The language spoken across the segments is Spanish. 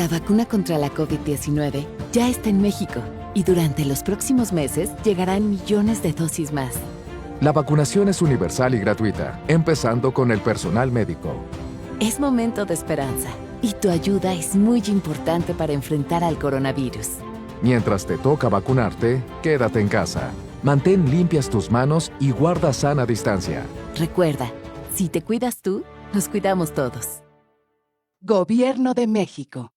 La vacuna contra la COVID-19 ya está en México y durante los próximos meses llegarán millones de dosis más. La vacunación es universal y gratuita, empezando con el personal médico. Es momento de esperanza y tu ayuda es muy importante para enfrentar al coronavirus. Mientras te toca vacunarte, quédate en casa. Mantén limpias tus manos y guarda sana distancia. Recuerda, si te cuidas tú, nos cuidamos todos. Gobierno de México.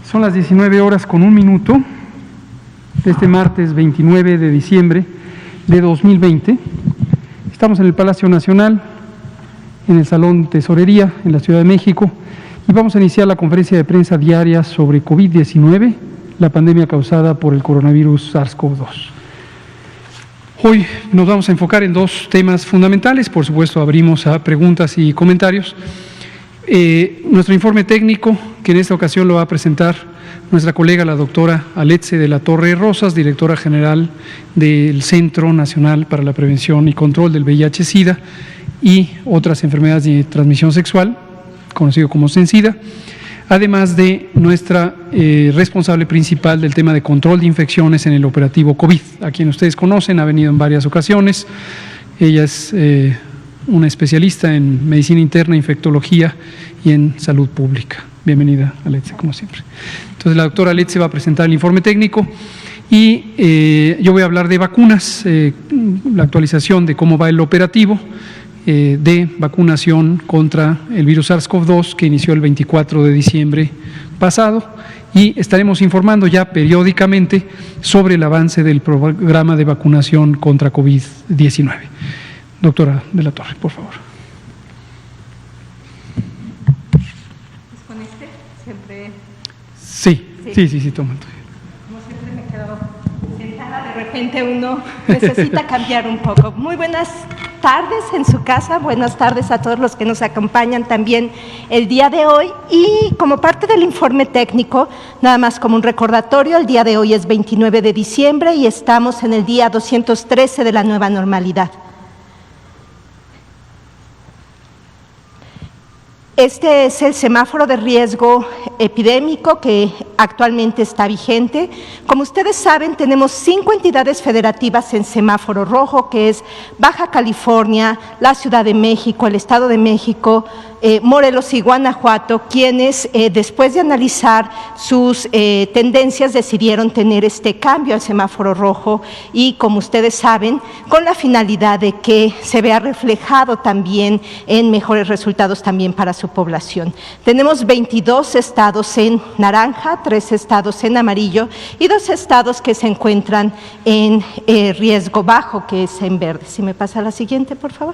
Son las 19:01 de este martes 29 de diciembre de 2020. Estamos en el Palacio Nacional, en el Salón Tesorería, en la Ciudad de México, y vamos a iniciar la conferencia de prensa diaria sobre COVID-19, la pandemia causada por el coronavirus SARS-CoV-2. Hoy nos vamos a enfocar en dos temas fundamentales. Por supuesto, abrimos a preguntas y comentarios. Nuestro informe técnico, que en esta ocasión lo va a presentar nuestra colega, la doctora Aletze de la Torre Rosas, directora general del Centro Nacional para la Prevención y Control del VIH-Sida y otras enfermedades de transmisión sexual, conocido como SENSIDA, además de nuestra responsable principal del tema de control de infecciones en el operativo COVID, a quien ustedes conocen, ha venido en varias ocasiones. Ella es una especialista en medicina interna, infectología y en salud pública. Bienvenida, Aletze, como siempre. Entonces, la doctora Aletze va a presentar el informe técnico y yo voy a hablar de vacunas, la actualización de cómo va el operativo de vacunación contra el virus SARS-CoV-2 que inició el 24 de diciembre pasado, y estaremos informando ya periódicamente sobre el avance del programa de vacunación contra COVID-19. Doctora de la Torre, por favor. ¿Es con este? Siempre. Sí, toma. Como siempre me quedo sentada, de repente uno necesita cambiar un poco. Muy buenas tardes en su casa, buenas tardes a todos los que nos acompañan también el día de hoy. Y como parte del informe técnico, nada más como un recordatorio, el día de hoy es 29 de diciembre y estamos en el día 213 de la nueva normalidad. Este es el semáforo de riesgo epidémico que actualmente está vigente. Como ustedes saben, tenemos 5 entidades federativas en semáforo rojo, que es Baja California, la Ciudad de México, el Estado de México, Morelos y Guanajuato, quienes después de analizar sus tendencias decidieron tener este cambio al semáforo rojo y, como ustedes saben, con la finalidad de que se vea reflejado también en mejores resultados también para su población. Tenemos 22 estados en naranja, 3 estados en amarillo y 2 estados que se encuentran en riesgo bajo, que es en verde. Si me pasa la siguiente, por favor.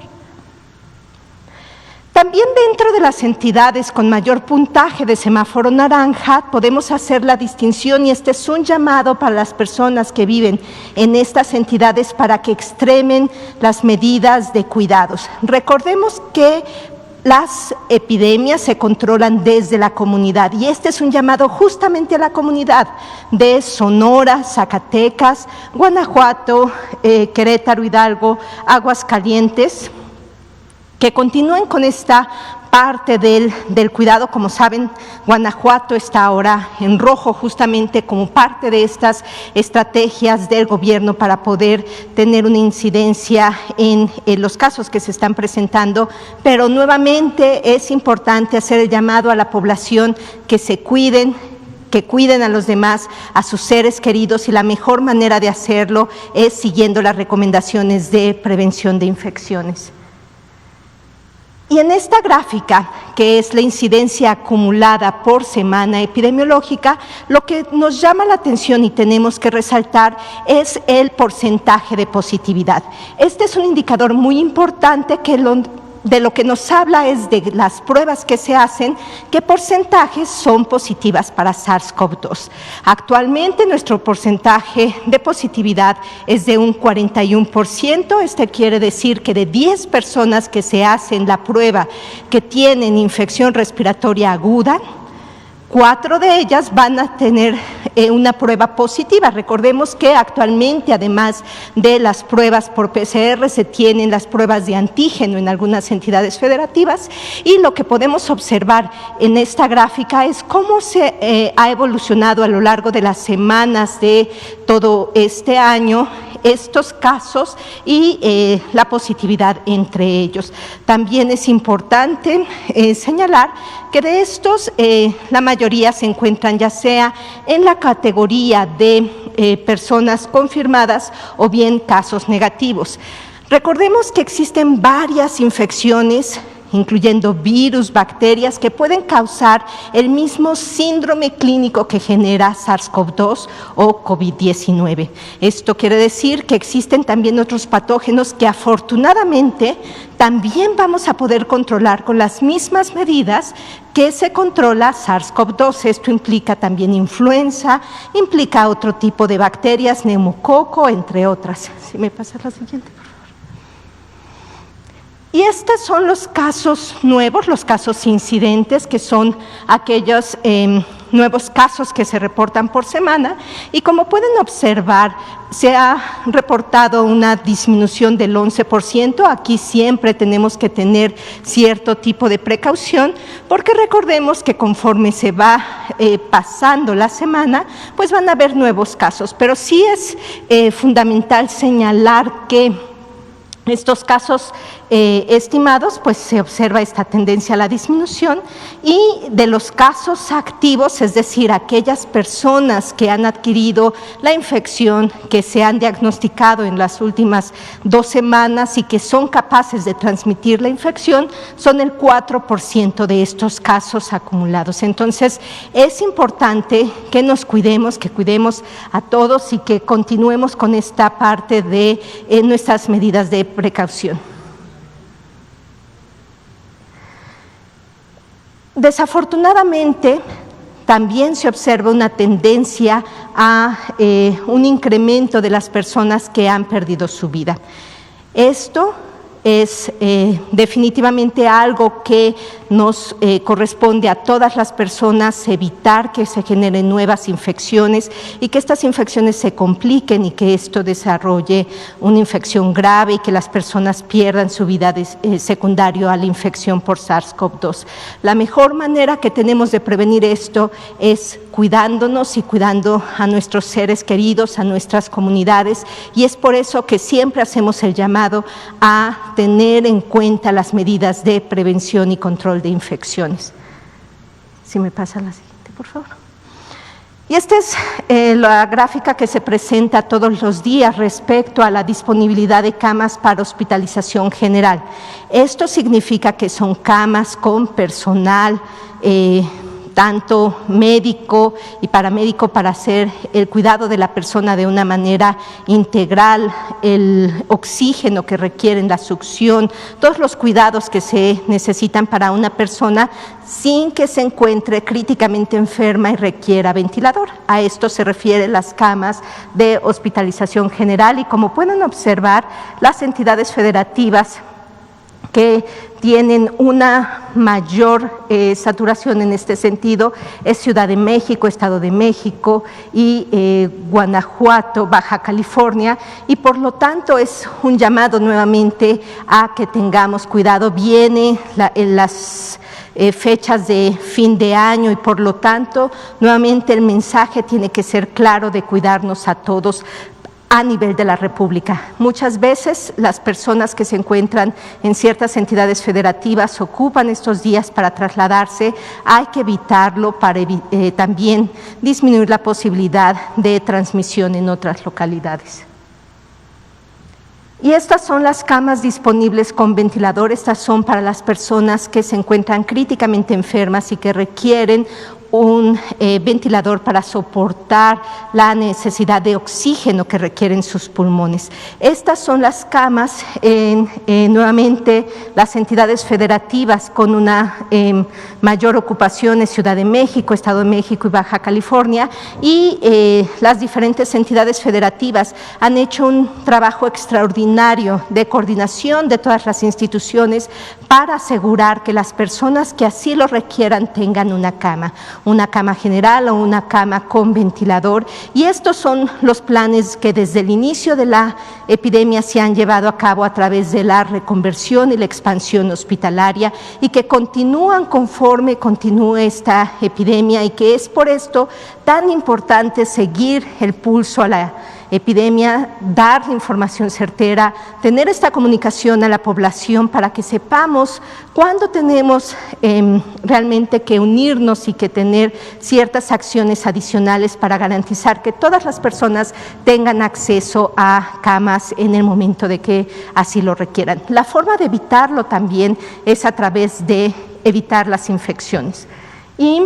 También dentro de las entidades con mayor puntaje de semáforo naranja podemos hacer la distinción, y este es un llamado para las personas que viven en estas entidades para que extremen las medidas de cuidados. Recordemos que las epidemias se controlan desde la comunidad, y este es un llamado justamente a la comunidad de Sonora, Zacatecas, Guanajuato, Querétaro, Hidalgo, Aguascalientes, que continúen con esta parte del cuidado. Como saben, Guanajuato está ahora en rojo justamente como parte de estas estrategias del gobierno para poder tener una incidencia en los casos que se están presentando, pero nuevamente es importante hacer el llamado a la población que se cuiden, que cuiden a los demás, a sus seres queridos, y la mejor manera de hacerlo es siguiendo las recomendaciones de prevención de infecciones. Y en esta gráfica, que es la incidencia acumulada por semana epidemiológica, lo que nos llama la atención y tenemos que resaltar es el porcentaje de positividad. Este es un indicador muy importante que de lo que nos habla es de las pruebas que se hacen, qué porcentajes son positivas para SARS-CoV-2. Actualmente nuestro porcentaje de positividad es de un 41%, este quiere decir que de 10 personas que se hacen la prueba que tienen infección respiratoria aguda, 4 de ellas van a tener una prueba positiva. Recordemos que actualmente, además de las pruebas por PCR, se tienen las pruebas de antígeno en algunas entidades federativas, y lo que podemos observar en esta gráfica es cómo se ha evolucionado a lo largo de las semanas de todo este año estos casos y la positividad entre ellos. También es importante señalar que de estos la mayoría se encuentran ya sea en la categoría de personas confirmadas o bien casos negativos. Recordemos que existen varias infecciones, incluyendo virus, bacterias, que pueden causar el mismo síndrome clínico que genera SARS-CoV-2 o COVID-19. Esto quiere decir que existen también otros patógenos que afortunadamente también vamos a poder controlar con las mismas medidas que se controla SARS-CoV-2. Esto implica también influenza, implica otro tipo de bacterias, neumococo, entre otras. Si me pasa la siguiente, por favor. Y estos son los casos nuevos, los casos incidentes, que son aquellos nuevos casos que se reportan por semana, y como pueden observar, se ha reportado una disminución del 11%. Aquí siempre tenemos que tener cierto tipo de precaución, porque recordemos que conforme se va pasando la semana, pues van a haber nuevos casos, pero sí es fundamental señalar que estos casos estimados, pues se observa esta tendencia a la disminución, y de los casos activos, es decir, aquellas personas que han adquirido la infección, que se han diagnosticado en las últimas 2 semanas y que son capaces de transmitir la infección, son el 4% de estos casos acumulados. Entonces, es importante que nos cuidemos, que cuidemos a todos y que continuemos con esta parte de nuestras medidas de precaución. Desafortunadamente, también se observa una tendencia a un incremento de las personas que han perdido su vida. Esto es definitivamente algo que nos corresponde a todas las personas, evitar que se generen nuevas infecciones y que estas infecciones se compliquen y que esto desarrolle una infección grave y que las personas pierdan su vida secundario a la infección por SARS-CoV-2. La mejor manera que tenemos de prevenir esto es cuidándonos y cuidando a nuestros seres queridos, a nuestras comunidades, y es por eso que siempre hacemos el llamado a tener en cuenta las medidas de prevención y control de infecciones. Si me pasa la siguiente, por favor. Y esta es la gráfica que se presenta todos los días respecto a la disponibilidad de camas para hospitalización general. Esto significa que son camas con personal tanto médico y paramédico para hacer el cuidado de la persona de una manera integral, el oxígeno que requieren, la succión, todos los cuidados que se necesitan para una persona sin que se encuentre críticamente enferma y requiera ventilador. A esto se refieren las camas de hospitalización general y como pueden observar, las entidades federativas que tienen una mayor saturación en este sentido es Ciudad de México, Estado de México y Guanajuato, Baja California, y por lo tanto es un llamado nuevamente a que tengamos cuidado. Viene las fechas de fin de año y por lo tanto nuevamente el mensaje tiene que ser claro de cuidarnos a todos a nivel de la República. Muchas veces las personas que se encuentran en ciertas entidades federativas ocupan estos días para trasladarse. Hay que evitarlo para también disminuir la posibilidad de transmisión en otras localidades. Y estas son las camas disponibles con ventilador. Estas son para las personas que se encuentran críticamente enfermas y que requieren un ventilador para soportar la necesidad de oxígeno que requieren sus pulmones. Estas son las camas nuevamente las entidades federativas con una mayor ocupación en Ciudad de México, Estado de México y Baja California, y las diferentes entidades federativas han hecho un trabajo extraordinario de coordinación de todas las instituciones para asegurar que las personas que así lo requieran tengan una cama general o una cama con ventilador, y estos son los planes que desde el inicio de la epidemia se han llevado a cabo a través de la reconversión y la expansión hospitalaria y que continúan conforme continúe esta epidemia, y que es por esto tan importante seguir el pulso a la epidemia, dar información certera, tener esta comunicación a la población para que sepamos cuándo tenemos realmente que unirnos y que tener ciertas acciones adicionales para garantizar que todas las personas tengan acceso a camas en el momento de que así lo requieran. La forma de evitarlo también es a través de evitar las infecciones. Y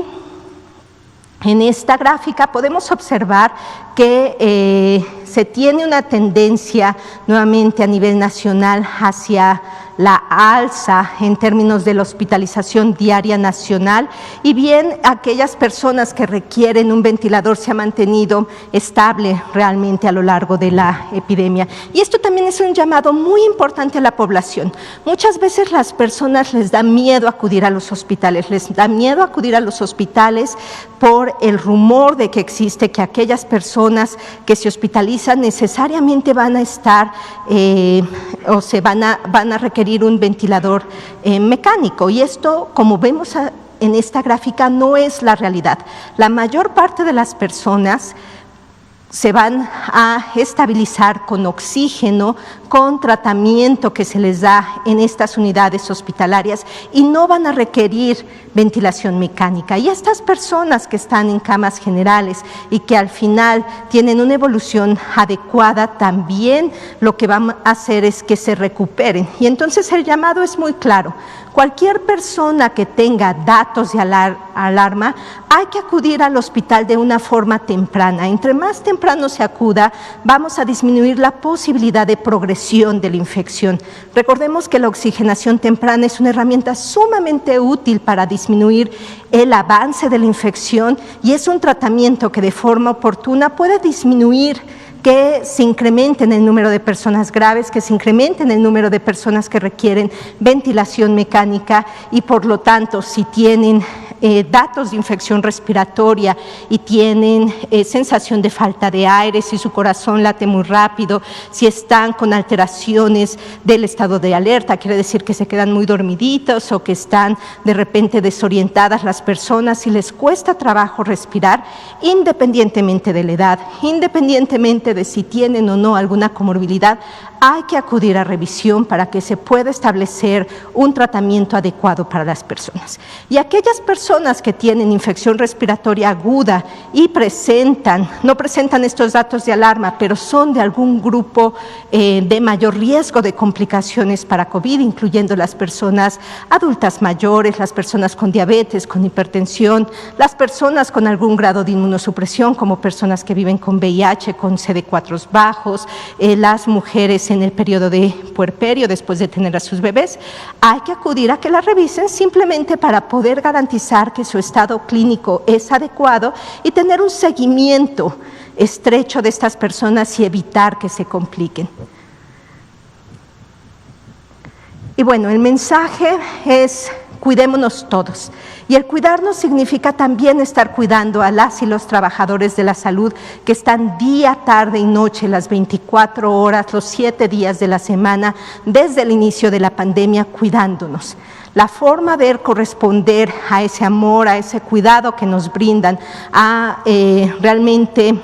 en esta gráfica podemos observar que se tiene una tendencia nuevamente a nivel nacional hacia la alza en términos de la hospitalización diaria nacional, y bien aquellas personas que requieren un ventilador se ha mantenido estable realmente a lo largo de la epidemia. Y esto también es un llamado muy importante a la población. Muchas veces las personas les da miedo acudir a los hospitales, por el rumor de que existe que aquellas personas que se hospitalizan necesariamente van a estar o se van a requerir un ventilador mecánico, y esto, como vemos en esta gráfica, no es la realidad. La mayor parte de las personas se van a estabilizar con oxígeno, con tratamiento que se les da en estas unidades hospitalarias, y no van a requerir ventilación mecánica. Y estas personas que están en camas generales y que al final tienen una evolución adecuada, también lo que van a hacer es que se recuperen. Y entonces el llamado es muy claro. Cualquier persona que tenga datos de alarma, hay que acudir al hospital de una forma temprana. Entre más temprano se acuda, vamos a disminuir la posibilidad de progresión de la infección. Recordemos que la oxigenación temprana es una herramienta sumamente útil para disminuir el avance de la infección, y es un tratamiento que de forma oportuna puede disminuir que se incrementen el número de personas graves, que se incrementen el número de personas que requieren ventilación mecánica, y por lo tanto, si tienen datos de infección respiratoria y tienen sensación de falta de aire, si su corazón late muy rápido, si están con alteraciones del estado de alerta, quiere decir que se quedan muy dormiditos o que están de repente desorientadas las personas, si les cuesta trabajo respirar, independientemente de la edad, independientemente de si tienen o no alguna comorbilidad, hay que acudir a revisión para que se pueda establecer un tratamiento adecuado para las personas. Y aquellas personas que tienen infección respiratoria aguda y no presentan estos datos de alarma, pero son de algún grupo de mayor riesgo de complicaciones para COVID, incluyendo las personas adultas mayores, las personas con diabetes, con hipertensión, las personas con algún grado de inmunosupresión, como personas que viven con VIH, con CD4 bajos, las mujeres en el periodo de puerperio después de tener a sus bebés, hay que acudir a que la revisen simplemente para poder garantizar que su estado clínico es adecuado y tener un seguimiento estrecho de estas personas y evitar que se compliquen. Y bueno, el mensaje es: cuidémonos todos. Y el cuidarnos significa también estar cuidando a las y los trabajadores de la salud que están día, tarde y noche, las 24 horas, los 7 días de la semana, desde el inicio de la pandemia, cuidándonos. La forma de corresponder a ese amor, a ese cuidado que nos brindan, a realmente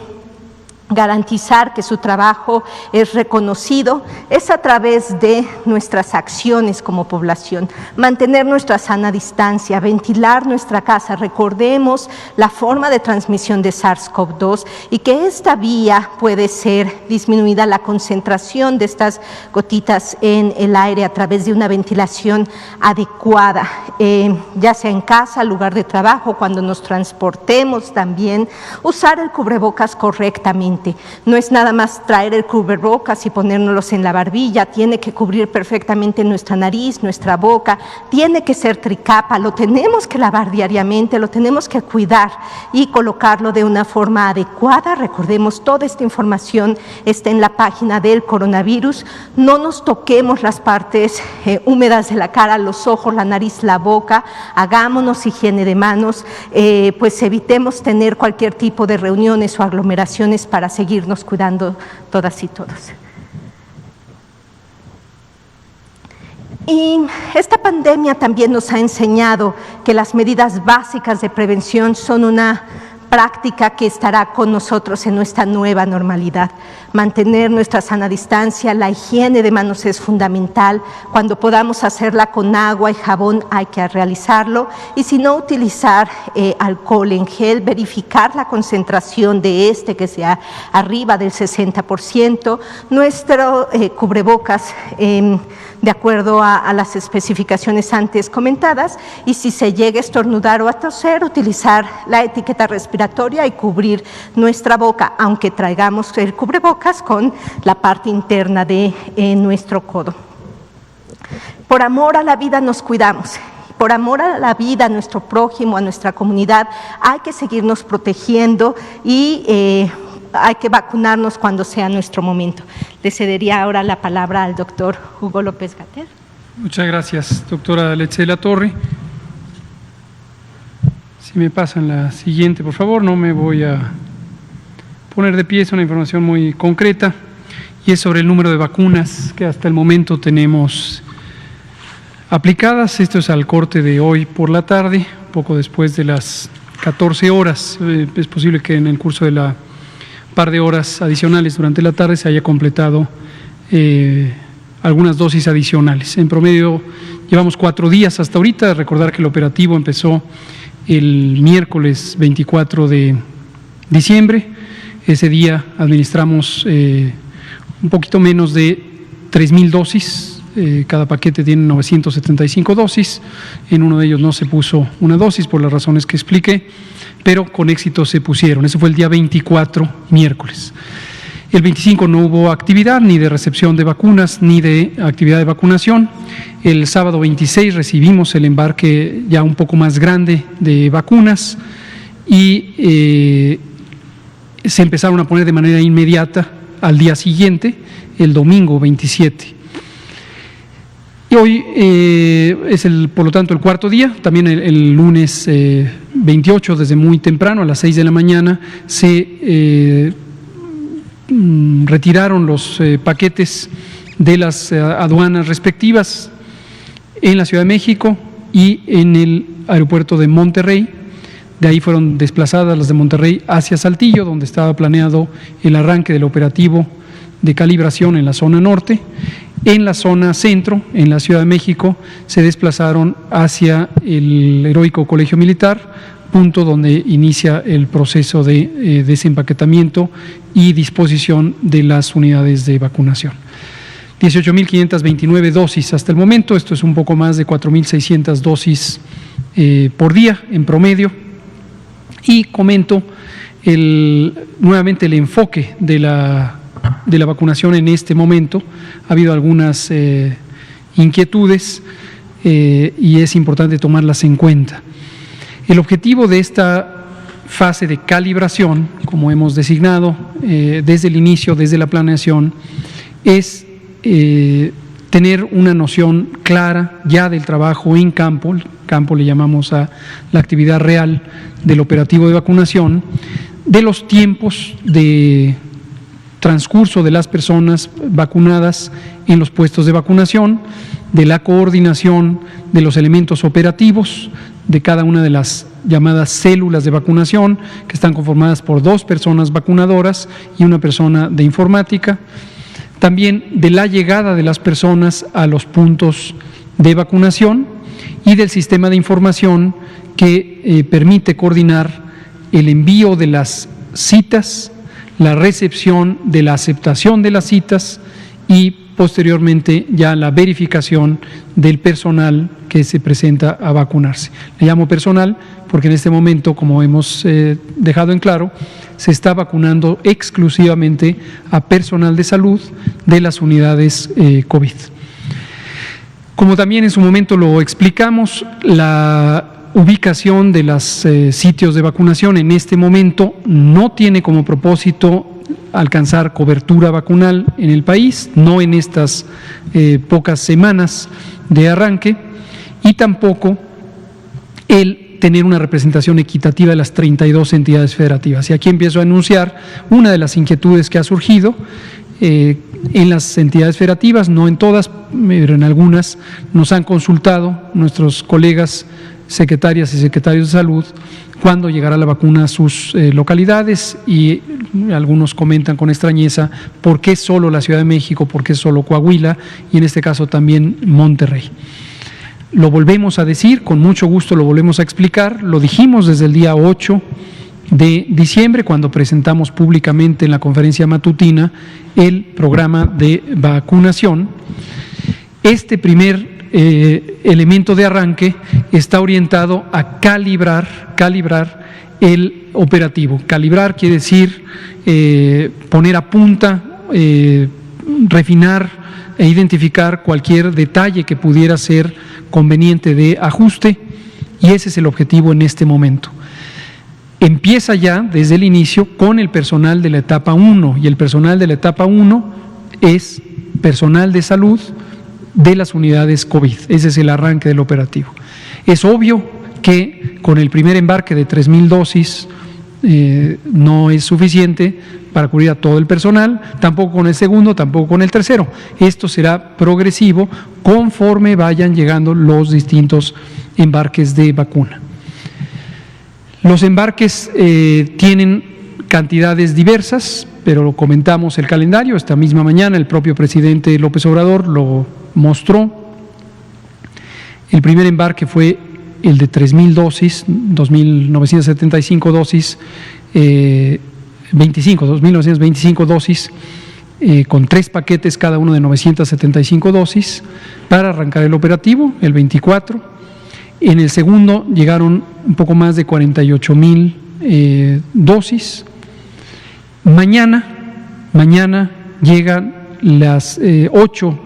garantizar que su trabajo es reconocido, es a través de nuestras acciones como población, mantener nuestra sana distancia, ventilar nuestra casa. Recordemos la forma de transmisión de SARS-CoV-2 y que esta vía puede ser disminuida, la concentración de estas gotitas en el aire a través de una ventilación adecuada, ya sea en casa, lugar de trabajo, cuando nos transportemos también, usar el cubrebocas correctamente. No es nada más traer el cubrebocas y ponérnoslos en la barbilla, tiene que cubrir perfectamente nuestra nariz, nuestra boca, tiene que ser tricapa, lo tenemos que lavar diariamente, lo tenemos que cuidar y colocarlo de una forma adecuada. Recordemos, toda esta información está en la página del coronavirus. No nos toquemos las partes húmedas de la cara, los ojos, la nariz, la boca, hagámonos higiene de manos, pues evitemos tener cualquier tipo de reuniones o aglomeraciones para seguirnos cuidando todas y todos. Y esta pandemia también nos ha enseñado que las medidas básicas de prevención son una práctica que estará con nosotros en nuestra nueva normalidad. Mantener nuestra sana distancia, la higiene de manos es fundamental. Cuando podamos hacerla con agua y jabón hay que realizarlo, y si no, utilizar alcohol en gel, verificar la concentración de que sea arriba del 60%, nuestro cubrebocas de acuerdo a las especificaciones antes comentadas, y si se llega a estornudar o a toser, utilizar la etiqueta respiratoria y cubrir nuestra boca, aunque traigamos el cubrebocas con la parte interna de nuestro codo. Por amor a la vida nos cuidamos. Por amor a la vida, a nuestro prójimo, a nuestra comunidad, hay que seguirnos protegiendo y hay que vacunarnos cuando sea nuestro momento. Le cedería ahora la palabra al doctor Hugo López-Gatell. Muchas gracias, doctora Letze de la Torre. Si me pasan la siguiente, por favor. No me voy a poner de pie, es una información muy concreta y es sobre el número de vacunas que hasta el momento tenemos aplicadas. Esto es al corte de hoy por la tarde, poco después de las 14 horas. Es posible que en el curso de la par de horas adicionales durante la tarde se haya completado algunas dosis adicionales. En promedio llevamos 4 días hasta ahorita. Recordar que el operativo empezó el miércoles 24 de diciembre. Ese día administramos un poquito menos de 3,000 dosis. Cada paquete tiene 975 dosis. En uno de ellos no se puso una dosis por las razones que expliqué, pero con éxito se pusieron. Ese fue el día 24, miércoles. El 25 no hubo actividad ni de recepción de vacunas ni de actividad de vacunación. El sábado 26 recibimos el embarque ya un poco más grande de vacunas y se empezaron a poner de manera inmediata al día siguiente, el domingo 27. Y hoy es por lo tanto el cuarto día. También el lunes 28, desde muy temprano, a las 6 de la mañana, se retiraron los paquetes de las aduanas respectivas en la Ciudad de México y en el aeropuerto de Monterrey. De ahí fueron desplazadas las de Monterrey hacia Saltillo, donde estaba planeado el arranque del operativo de calibración en la zona norte. En la zona centro, en la Ciudad de México, se desplazaron hacia el heroico Colegio Militar, punto donde inicia el proceso de desempaquetamiento y disposición de las unidades de vacunación. 18.529 dosis hasta el momento, esto es un poco más de 4.600 dosis por día en promedio. Y comento nuevamente el enfoque de la vacunación en este momento. Ha habido algunas inquietudes y es importante tomarlas en cuenta. El objetivo de esta fase de calibración, como hemos designado desde el inicio, desde la planeación, es tener una noción clara ya del trabajo en campo. El campo le llamamos a la actividad real del operativo de vacunación, de los tiempos de transcurso de las personas vacunadas en los puestos de vacunación, de la coordinación de los elementos operativos de cada una de las llamadas células de vacunación, que están conformadas por 2 personas vacunadoras y una persona de informática. También de la llegada de las personas a los puntos de vacunación y del sistema de información que permite coordinar el envío de las citas, la recepción de la aceptación de las citas y posteriormente ya la verificación del personal que se presenta a vacunarse. Le llamo personal porque en este momento, como hemos dejado en claro, se está vacunando exclusivamente a personal de salud de las unidades COVID. Como también en su momento lo explicamos, la ubicación de los sitios de vacunación en este momento no tiene como propósito alcanzar cobertura vacunal en el país, no en estas pocas semanas de arranque, y tampoco el tener una representación equitativa de las 32 entidades federativas. Y aquí empiezo a anunciar una de las inquietudes que ha surgido en las entidades federativas, no en todas, pero en algunas nos han consultado nuestros colegas secretarias y secretarios de salud cuándo llegará la vacuna a sus localidades, y algunos comentan con extrañeza por qué solo la Ciudad de México, por qué solo Coahuila y en este caso también Monterrey. Lo volvemos a decir, con mucho gusto lo volvemos a explicar, lo dijimos desde el día 8 de diciembre cuando presentamos públicamente en la conferencia matutina el programa de vacunación. Este primer elemento de arranque está orientado a calibrar el operativo. Calibrar quiere decir poner a punta, refinar e identificar cualquier detalle que pudiera ser conveniente de ajuste, y ese es el objetivo en este momento. Empieza ya desde el inicio con el personal de la etapa 1, y el personal de la etapa 1 es personal de salud de las unidades COVID. Ese es el arranque del operativo. Es obvio que con el primer embarque de 3,000 dosis no es suficiente para cubrir a todo el personal, tampoco con el segundo, tampoco con el tercero. Esto será progresivo conforme vayan llegando los distintos embarques de vacuna. Los embarques tienen cantidades diversas, pero lo comentamos el calendario. Esta misma mañana el propio presidente López Obrador lo mostró. El primer embarque fue el de 3,000 dosis, 2.975 dosis, 2.925 dosis, con 3 paquetes cada uno de 975 dosis para arrancar el operativo el 24. En el segundo llegaron un poco más de 48,000 dosis. Mañana llegan las 8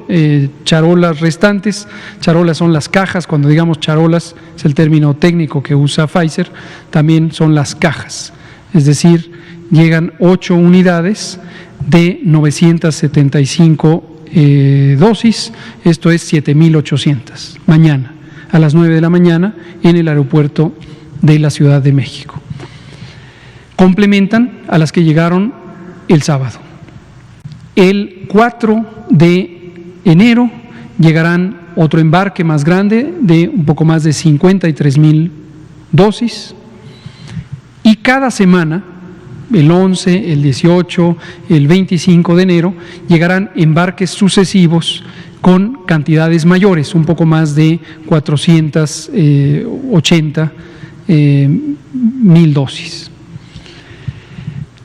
charolas restantes. Charolas son las cajas, cuando digamos charolas es el término técnico que usa Pfizer, también son las cajas, es decir, llegan 8 unidades de 975 dosis, esto es 7,800, mañana a las 9 de la mañana en el aeropuerto de la Ciudad de México. Complementan a las que llegaron el sábado. El 4 de enero llegarán otro embarque más grande de un poco más de 53,000 dosis, y cada semana el 11, el 18, el 25 de enero, llegarán embarques sucesivos con cantidades mayores, un poco más de 480,000 dosis.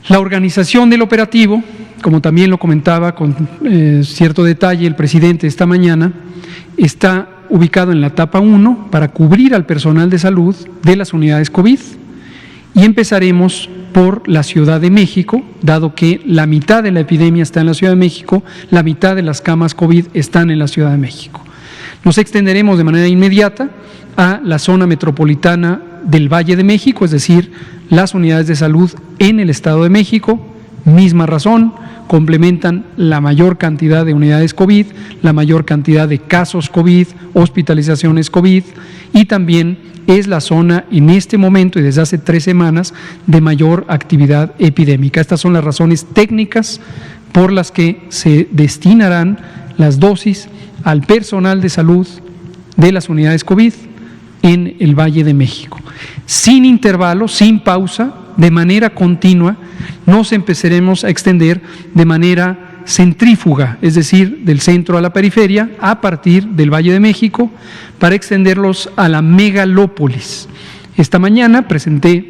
La organización del operativo, como también lo comentaba con cierto detalle el presidente esta mañana, está ubicado en la etapa 1 para cubrir al personal de salud de las unidades COVID, y empezaremos por la Ciudad de México, dado que la mitad de la epidemia está en la Ciudad de México, la mitad de las camas COVID están en la Ciudad de México. Nos extenderemos de manera inmediata a la zona metropolitana del Valle de México, es decir, las unidades de salud en el Estado de México, misma razón, complementan la mayor cantidad de unidades COVID, la mayor cantidad de casos COVID, hospitalizaciones COVID, y también es la zona en este momento y desde hace 3 semanas de mayor actividad epidémica. Estas son las razones técnicas por las que se destinarán las dosis al personal de salud de las unidades COVID en el Valle de México. Sin intervalo, sin pausa, de manera continua, nos empezaremos a extender de manera centrífuga, es decir, del centro a la periferia, a partir del Valle de México, para extenderlos a la megalópolis. Esta mañana presenté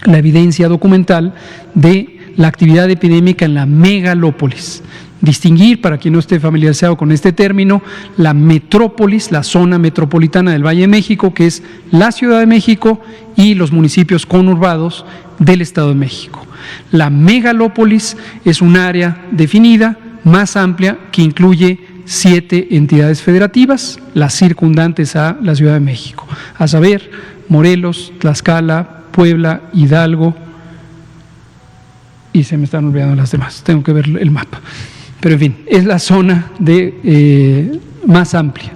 la evidencia documental de la actividad epidémica en la megalópolis. Distinguir, para quien no esté familiarizado con este término, la metrópolis, la zona metropolitana del Valle de México, que es la Ciudad de México y los municipios conurbados del Estado de México. La megalópolis es un área definida, más amplia, que incluye 7 entidades federativas, las circundantes a la Ciudad de México, a saber, Morelos, Tlaxcala, Puebla, Hidalgo, y se me están olvidando las demás, tengo que ver el mapa. Pero en fin, es la zona más amplia,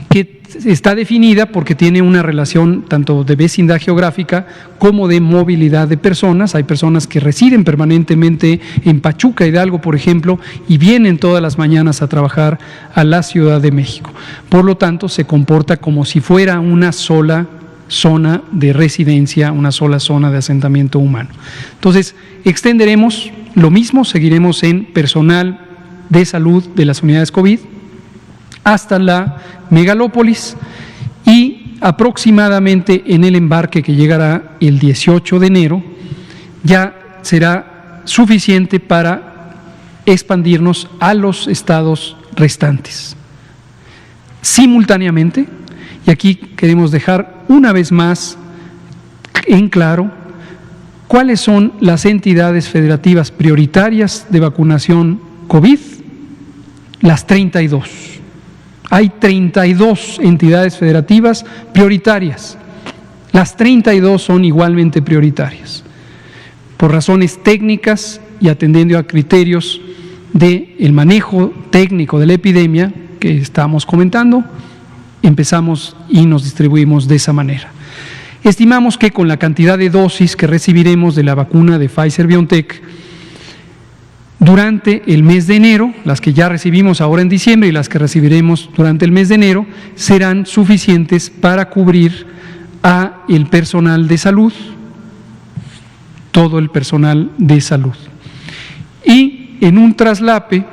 que está definida porque tiene una relación tanto de vecindad geográfica como de movilidad de personas. Hay personas que residen permanentemente en Pachuca, Hidalgo, por ejemplo, y vienen todas las mañanas a trabajar a la Ciudad de México. Por lo tanto, se comporta como si fuera una sola zona de residencia, una sola zona de asentamiento humano. Entonces, extenderemos lo mismo, seguiremos en personal de salud de las unidades COVID hasta la megalópolis, y aproximadamente en el embarque que llegará el 18 de enero ya será suficiente para expandirnos a los estados restantes. Simultáneamente, y aquí queremos dejar una vez más en claro cuáles son las entidades federativas prioritarias de vacunación COVID, las 32. Hay 32 entidades federativas prioritarias. Las 32 son igualmente prioritarias. Por razones técnicas y atendiendo a criterios del manejo técnico de la epidemia que estamos comentando, empezamos y nos distribuimos de esa manera. Estimamos que con la cantidad de dosis que recibiremos de la vacuna de Pfizer-BioNTech durante el mes de enero, las que ya recibimos ahora en diciembre y las que recibiremos durante el mes de enero, serán suficientes para cubrir a el personal de salud, todo el personal de salud. Y en un traslape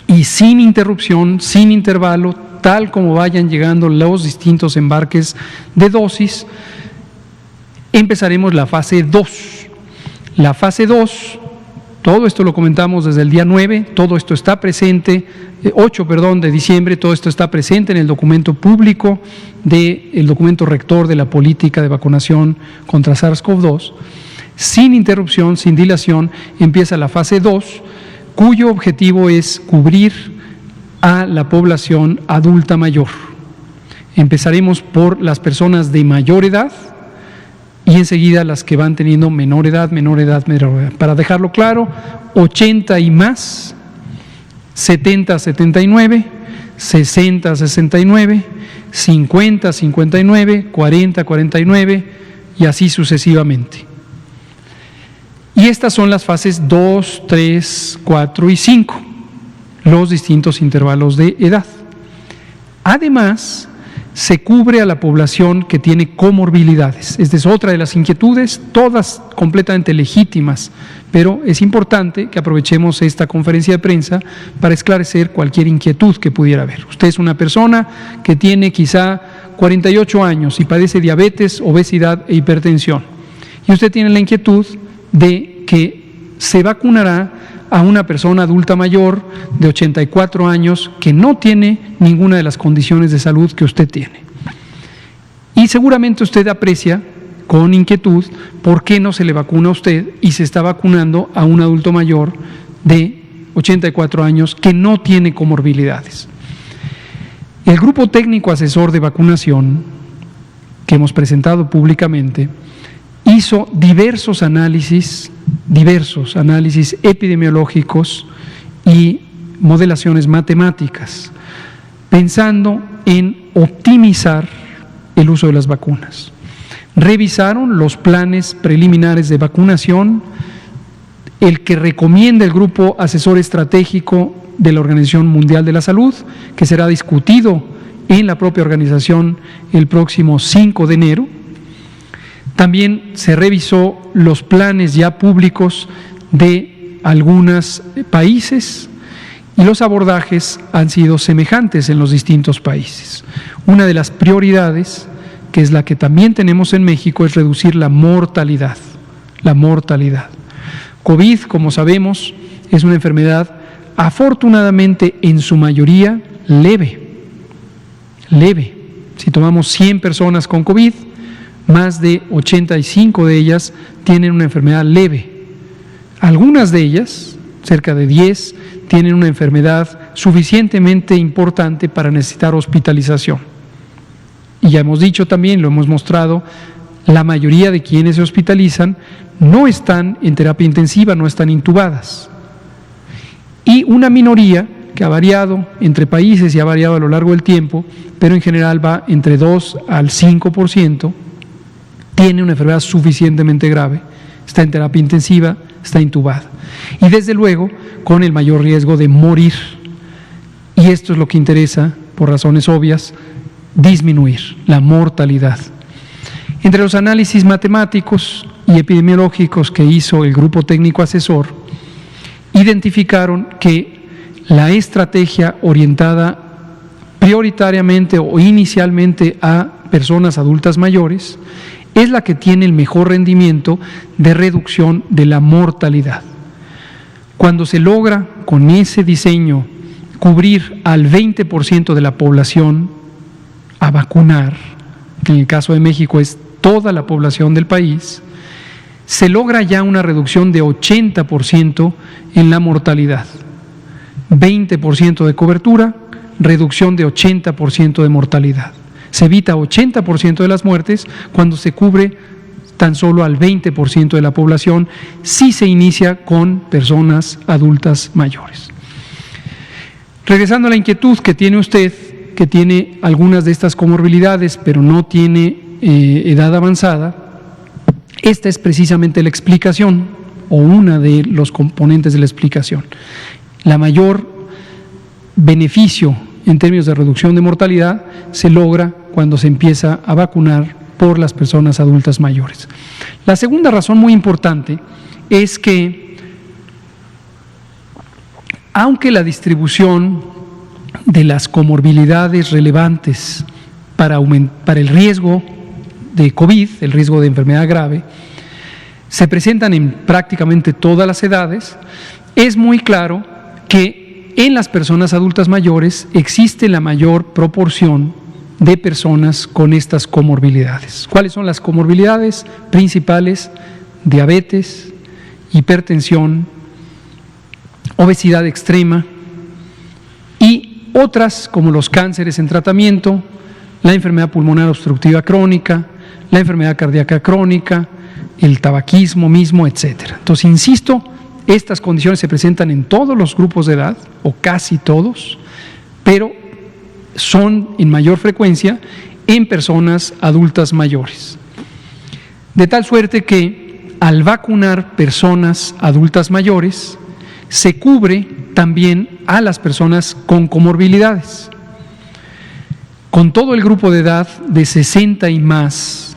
y sin interrupción, sin intervalo, tal como vayan llegando los distintos embarques de dosis, empezaremos la fase 2. La fase 2, todo esto lo comentamos desde el día 9, todo esto está presente, 8 de diciembre, todo esto está presente en el documento público del documento rector de la política de vacunación contra SARS-CoV-2. Sin interrupción, sin dilación, empieza la fase 2, cuyo objetivo es cubrir a la población adulta mayor. Empezaremos por las personas de mayor edad y enseguida las que van teniendo menor edad. Para dejarlo claro, 80 y más, 70 a 79, 60 a 69, 50 a 59, 40 a 49 y así sucesivamente. Y estas son las fases 2, 3, 4 y 5, los distintos intervalos de edad. Además, se cubre a la población que tiene comorbilidades. Esta es otra de las inquietudes, todas completamente legítimas, pero es importante que aprovechemos esta conferencia de prensa para esclarecer cualquier inquietud que pudiera haber. Usted es una persona que tiene quizá 48 años y padece diabetes, obesidad e hipertensión, y usted tiene la inquietud de que se vacunará a una persona adulta mayor de 84 años que no tiene ninguna de las condiciones de salud que usted tiene. Y seguramente usted aprecia con inquietud por qué no se le vacuna a usted y se está vacunando a un adulto mayor de 84 años que no tiene comorbilidades. El Grupo Técnico Asesor de Vacunación, que hemos presentado públicamente, hizo diversos análisis epidemiológicos y modelaciones matemáticas, pensando en optimizar el uso de las vacunas. Revisaron los planes preliminares de vacunación, el que recomienda el Grupo Asesor Estratégico de la Organización Mundial de la Salud, que será discutido en la propia organización el próximo 5 de enero. También se revisó los planes ya públicos de algunos países y los abordajes han sido semejantes en los distintos países. Una de las prioridades, que es la que también tenemos en México, es reducir la mortalidad. La mortalidad. COVID, como sabemos, es una enfermedad afortunadamente en su mayoría leve. Si tomamos 100 personas con COVID, más de 85 de ellas tienen una enfermedad leve. Algunas de ellas, cerca de 10, tienen una enfermedad suficientemente importante para necesitar hospitalización. Y ya hemos dicho también, lo hemos mostrado, la mayoría de quienes se hospitalizan no están en terapia intensiva, no están intubadas. Y una minoría que ha variado entre países y ha variado a lo largo del tiempo, pero en general va entre 2 al 5%, tiene una enfermedad suficientemente grave, está en terapia intensiva, está intubada. Y desde luego con el mayor riesgo de morir. Y esto es lo que interesa, por razones obvias, disminuir la mortalidad. Entre los análisis matemáticos y epidemiológicos que hizo el Grupo Técnico Asesor, identificaron que la estrategia orientada prioritariamente o inicialmente a personas adultas mayores es la que tiene el mejor rendimiento de reducción de la mortalidad. Cuando se logra con ese diseño cubrir al 20% de la población a vacunar, que en el caso de México es toda la población del país, se logra ya una reducción de 80% en la mortalidad. 20% de cobertura, reducción de 80% de mortalidad. Se evita 80% de las muertes cuando se cubre tan solo al 20% de la población si se inicia con personas adultas mayores. Regresando a la inquietud que tiene usted, que tiene algunas de estas comorbilidades pero no tiene edad avanzada, esta es precisamente la explicación o una de los componentes de la explicación. La mayor beneficio en términos de reducción de mortalidad se logra cuando se empieza a vacunar por las personas adultas mayores. La segunda razón muy importante es que, aunque la distribución de las comorbilidades relevantes para el riesgo de COVID, el riesgo de enfermedad grave, se presentan en prácticamente todas las edades, es muy claro que en las personas adultas mayores existe la mayor proporción de personas con estas comorbilidades. ¿Cuáles son las comorbilidades principales? Diabetes, hipertensión, obesidad extrema y otras como los cánceres en tratamiento, la enfermedad pulmonar obstructiva crónica, la enfermedad cardíaca crónica, el tabaquismo mismo, etcétera. Entonces, insisto, estas condiciones se presentan en todos los grupos de edad, o casi todos, pero son en mayor frecuencia en personas adultas mayores. De tal suerte que al vacunar personas adultas mayores, se cubre también a las personas con comorbilidades. con todo el grupo de edad de 60 y más,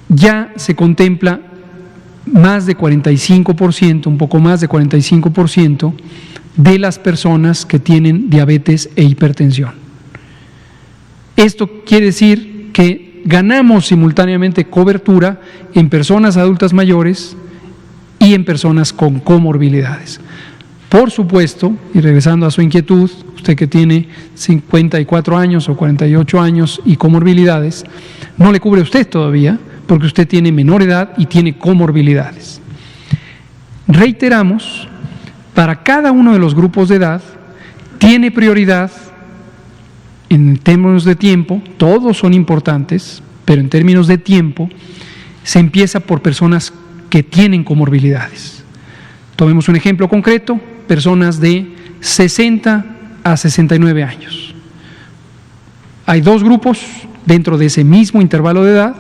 ya se contempla más de 45%, un poco más de 45% de las personas que tienen diabetes e hipertensión. Esto quiere decir que ganamos simultáneamente cobertura en personas adultas mayores y en personas con comorbilidades. Por supuesto, y regresando a su inquietud, usted que tiene 54 años o 48 años y comorbilidades, no le cubre a usted todavía, porque usted tiene menor edad y tiene comorbilidades. Reiteramos, para cada uno de los grupos de edad, tiene prioridad en términos de tiempo, todos son importantes, pero en términos de tiempo, se empieza por personas que tienen comorbilidades. Tomemos un ejemplo concreto, personas de 60 a 69 años. Hay dos grupos dentro de ese mismo intervalo de edad,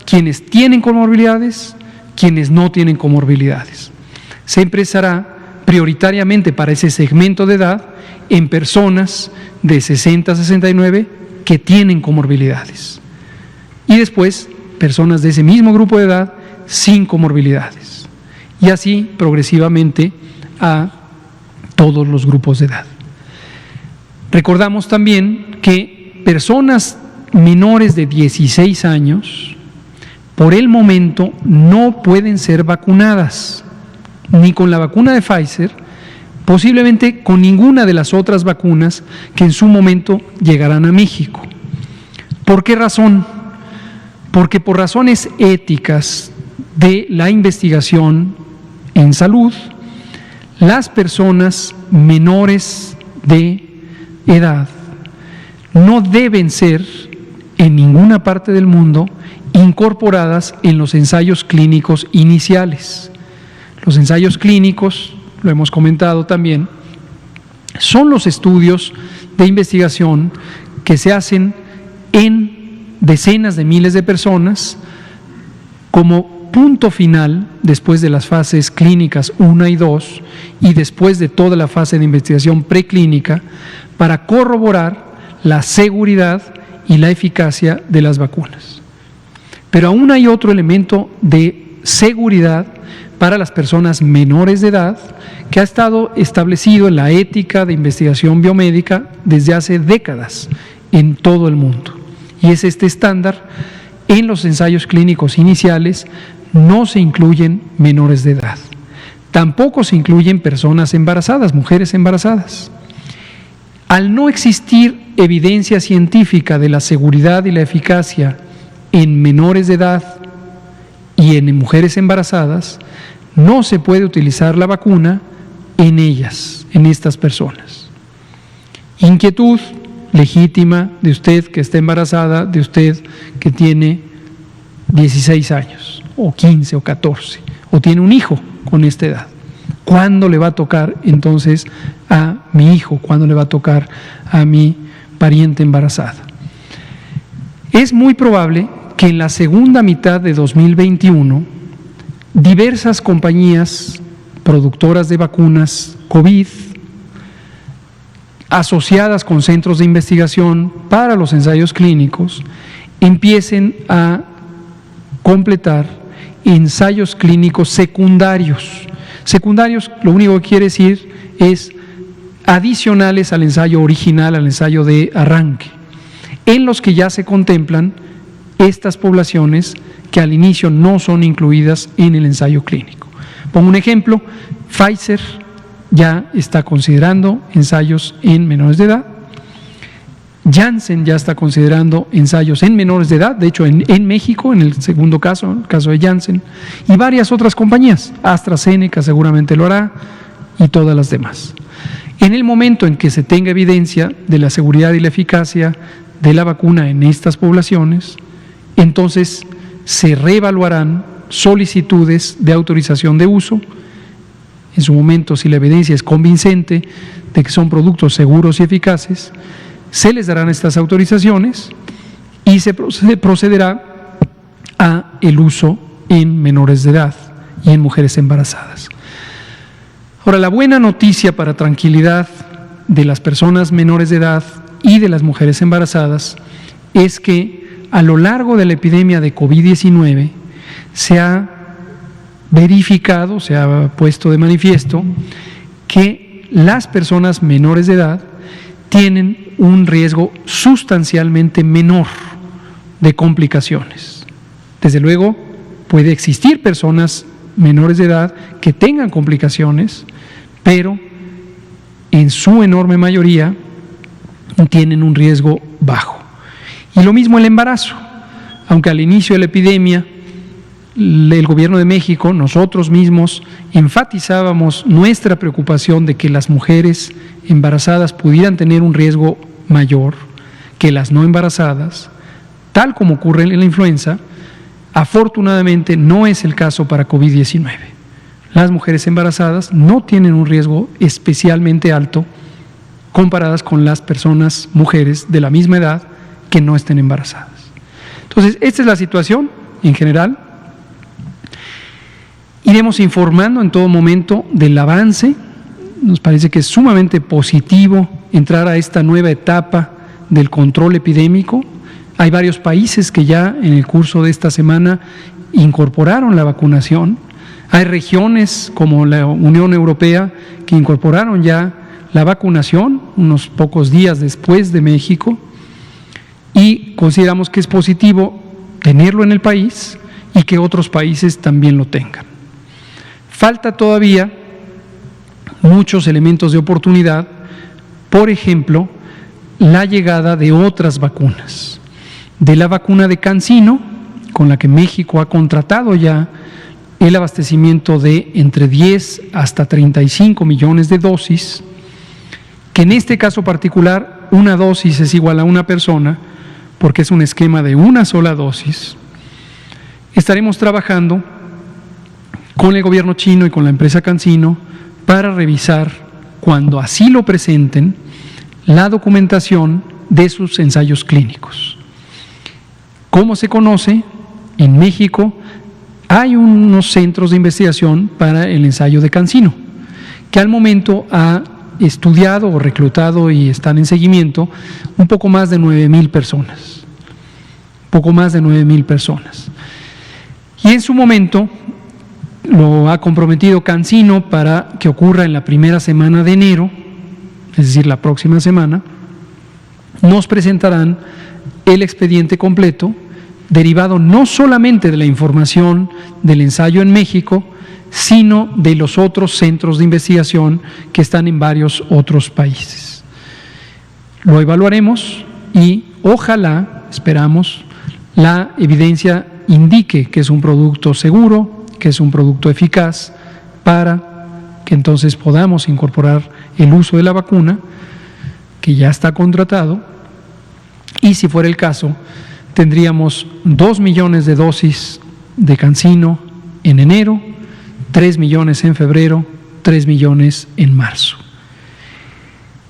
quienes tienen comorbilidades, quienes no tienen comorbilidades. Se empezará prioritariamente para ese segmento de edad en personas de 60 a 69 que tienen comorbilidades. Y después, personas de ese mismo grupo de edad sin comorbilidades. Y así progresivamente a todos los grupos de edad. Recordamos también que personas menores de 16 años, por el momento, no pueden ser vacunadas, ni con la vacuna de Pfizer, posiblemente con ninguna de las otras vacunas que en su momento llegarán a México. ¿Por qué razón? Porque por razones éticas de la investigación en salud, las personas menores de edad no deben ser en ninguna parte del mundo incorporadas en los ensayos clínicos iniciales. Los ensayos clínicos, lo hemos comentado también, son los estudios de investigación que se hacen en decenas de miles de personas como punto final después de las fases clínicas 1 y 2 y después de toda la fase de investigación preclínica para corroborar la seguridad y la eficacia de las vacunas. Pero aún hay otro elemento de seguridad para las personas menores de edad que ha estado establecido en la ética de investigación biomédica desde hace décadas en todo el mundo. Y es este estándar: en los ensayos clínicos iniciales no se incluyen menores de edad. Tampoco se incluyen personas embarazadas, mujeres embarazadas. Al no existir evidencia científica de la seguridad y la eficacia en menores de edad y en mujeres embarazadas, no se puede utilizar la vacuna en ellas, en estas personas. Inquietud legítima de usted que está embarazada, de usted que tiene 16 años, o 15 o 14, o tiene un hijo con esta edad. ¿Cuándo le va a tocar entonces a mi hijo? ¿Cuándo le va a tocar a mi pariente embarazada? Es muy probable que en la segunda mitad de 2021 diversas compañías productoras de vacunas COVID asociadas con centros de investigación para los ensayos clínicos empiecen a completar ensayos clínicos secundarios. Secundarios, lo único que quiere decir es adicionales al ensayo original, al ensayo de arranque, en los que ya se contemplan estas poblaciones que al inicio no son incluidas en el ensayo clínico. Pongo un ejemplo: Pfizer ya está considerando ensayos en menores de edad, Janssen ya está considerando ensayos en menores de edad, de hecho en México, en el segundo caso, el caso de Janssen, y varias otras compañías, AstraZeneca seguramente lo hará, y todas las demás. En el momento en que se tenga evidencia de la seguridad y la eficacia de la vacuna en estas poblaciones, entonces se reevaluarán solicitudes de autorización de uso. En su momento, si la evidencia es convincente de que son productos seguros y eficaces, se les darán estas autorizaciones y se procederá a el uso en menores de edad y en mujeres embarazadas. Ahora, la buena noticia para tranquilidad de las personas menores de edad y de las mujeres embarazadas es que a lo largo de la epidemia de COVID-19 se ha verificado, se ha puesto de manifiesto que las personas menores de edad tienen un riesgo sustancialmente menor de complicaciones. Desde luego, puede existir personas menores de edad que tengan complicaciones, pero en su enorme mayoría tienen un riesgo bajo. Y lo mismo el embarazo, aunque al inicio de la epidemia el Gobierno de México, nosotros mismos enfatizábamos nuestra preocupación de que las mujeres embarazadas pudieran tener un riesgo mayor que las no embarazadas, tal como ocurre en la influenza. Afortunadamente no es el caso para COVID-19. Las mujeres embarazadas no tienen un riesgo especialmente alto comparadas con las personas, mujeres de la misma edad que no estén embarazadas. Entonces, esta es la situación en general. Iremos informando en todo momento del avance. Nos parece que es sumamente positivo entrar a esta nueva etapa del control epidémico. Hay varios países que ya en el curso de esta semana incorporaron la vacunación. Hay regiones como la Unión Europea que incorporaron ya la vacunación unos pocos días después de México, y consideramos que es positivo tenerlo en el país y que otros países también lo tengan. Falta todavía muchos elementos de oportunidad, por ejemplo, la llegada de otras vacunas, de la vacuna de CanSino, con la que México ha contratado ya el abastecimiento de entre 10 hasta 35 millones de dosis, que en este caso particular una dosis es igual a una persona, porque es un esquema de una sola dosis. Estaremos trabajando con el gobierno chino y con la empresa CanSino para revisar, cuando así lo presenten, la documentación de sus ensayos clínicos. Como se conoce, en México hay unos centros de investigación para el ensayo de CanSino, que al momento ha estudiado o reclutado y están en seguimiento un poco más de 9,000 personas. Poco más de 9,000 personas. Y en su momento lo ha comprometido CanSino para que ocurra en la primera semana de enero, es decir, la próxima semana. Nos presentarán el expediente completo, derivado no solamente de la información del ensayo en México, sino de los otros centros de investigación que están en varios otros países. Lo evaluaremos y ojalá, esperamos, la evidencia indique que es un producto seguro, que es un producto eficaz, para que entonces podamos incorporar el uso de la vacuna, que ya está contratado, y si fuera el caso, tendríamos 2 millones de dosis de CanSino en enero, 3 millones en febrero, 3 millones en marzo.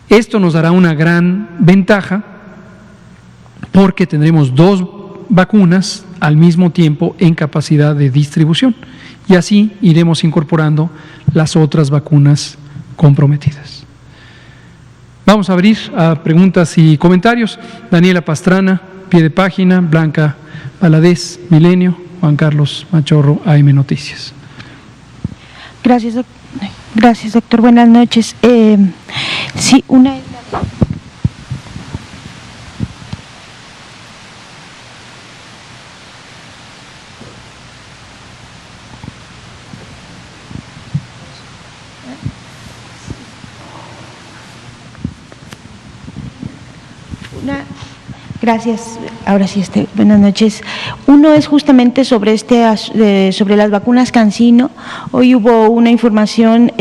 Esto nos dará una gran ventaja porque tendremos 2 vacunas al mismo tiempo en capacidad de distribución, y así iremos incorporando las otras vacunas comprometidas. Vamos a abrir a preguntas y comentarios. Daniela Pastrana, Pie de Página, Blanca Valadez, Milenio, Juan Carlos Machorro, AM Noticias. Gracias, doctor. Buenas noches. Sí, una es la de... Gracias. Ahora sí, buenas noches. Uno es justamente sobre sobre las vacunas CanSino. Hoy hubo una información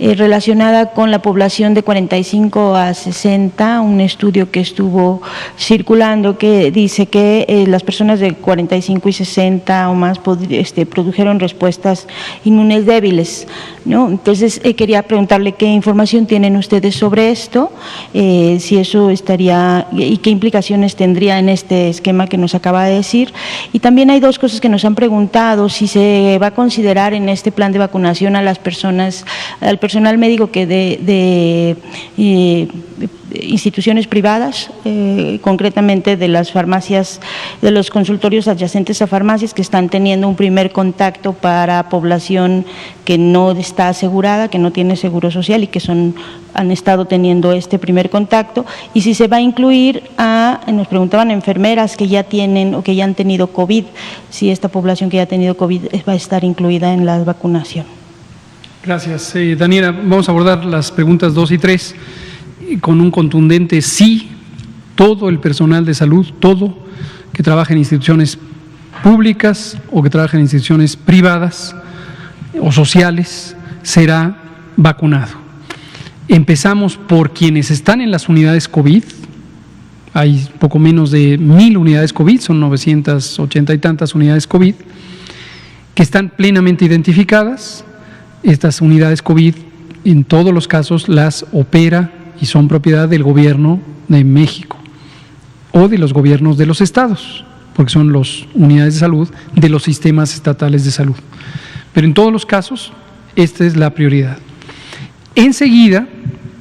relacionada con la población de 45 a 60, un estudio que estuvo circulando que dice que las personas de 45 y 60 o más produjeron respuestas inmunes débiles, ¿no? Entonces, quería preguntarle qué información tienen ustedes sobre esto, si eso estaría y qué implicaciones implicaciones tendría en este esquema que nos acaba de decir. Y también hay dos cosas que nos han preguntado: si se va a considerar en este plan de vacunación a las personas, al personal médico que de instituciones privadas, concretamente de las farmacias, de los consultorios adyacentes a farmacias que están teniendo un primer contacto para población que no está asegurada, que no tiene seguro social y que han estado teniendo este primer contacto, y si se va a incluir nos preguntaban, enfermeras que ya tienen o que ya han tenido COVID, si esta población que ya ha tenido COVID va a estar incluida en la vacunación. Gracias, Daniela. Vamos a abordar las preguntas 2 y 3 con un contundente sí. Todo el personal de salud, todo que trabaja en instituciones públicas o que trabaja en instituciones privadas o sociales será vacunado. Empezamos por quienes están en las unidades COVID. Hay poco menos de 1,000 unidades COVID, son 980 y tantas unidades COVID, que están plenamente identificadas. Estas unidades COVID, en todos los casos, las opera y son propiedad del Gobierno de México o de los gobiernos de los estados, porque son las unidades de salud de los sistemas estatales de salud. Pero en todos los casos, esta es la prioridad. Enseguida,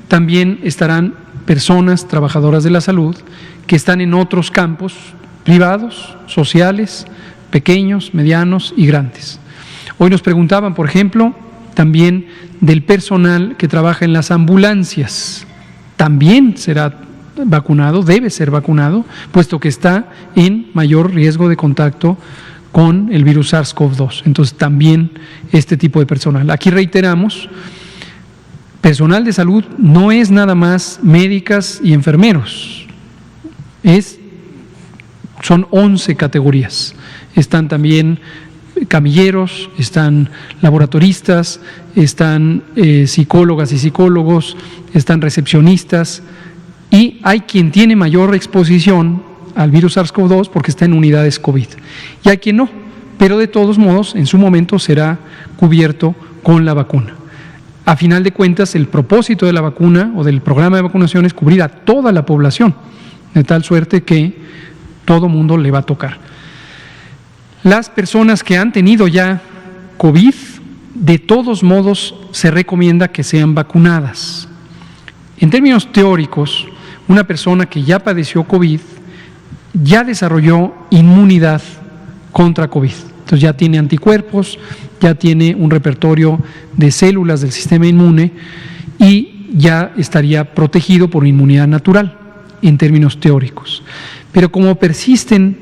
también estarán personas trabajadoras de la salud que están en otros campos privados, sociales, pequeños, medianos y grandes. Hoy nos preguntaban, por ejemplo, también del personal que trabaja en las ambulancias. También será vacunado, debe ser vacunado, puesto que está en mayor riesgo de contacto con el virus SARS-CoV-2. Entonces, también este tipo de personal. Aquí reiteramos, personal de salud no es nada más médicas y enfermeros, son 11 categorías. Están también camilleros, están laboratoristas, están psicólogas y psicólogos, están recepcionistas, y hay quien tiene mayor exposición al virus SARS-CoV-2 porque está en unidades COVID, y hay quien no, pero de todos modos en su momento será cubierto con la vacuna. A final de cuentas, el propósito de la vacuna o del programa de vacunación es cubrir a toda la población, de tal suerte que todo mundo le va a tocar. Las personas que han tenido ya COVID, de todos modos se recomienda que sean vacunadas. En términos teóricos, una persona que ya padeció COVID ya desarrolló inmunidad contra COVID. Entonces ya tiene anticuerpos, ya tiene un repertorio de células del sistema inmune y ya estaría protegido por inmunidad natural en términos teóricos. Pero como persisten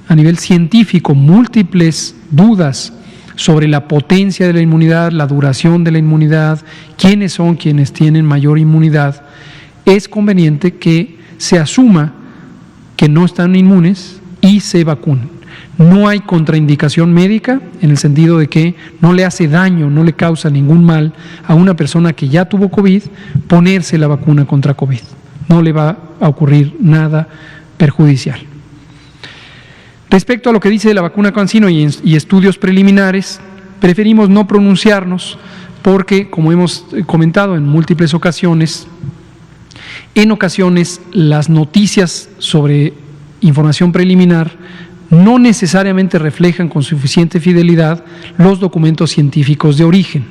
a nivel científico múltiples dudas sobre la potencia de la inmunidad, la duración de la inmunidad, quiénes son quienes tienen mayor inmunidad, es conveniente que se asuma que no están inmunes y se vacunen. No hay contraindicación médica en el sentido de que no le hace daño, no le causa ningún mal a una persona que ya tuvo COVID ponerse la vacuna contra COVID. No le va a ocurrir nada perjudicial. Respecto a lo que dice de la vacuna CanSino y estudios preliminares, preferimos no pronunciarnos porque, como hemos comentado en múltiples ocasiones, en ocasiones las noticias sobre información preliminar no necesariamente reflejan con suficiente fidelidad los documentos científicos de origen.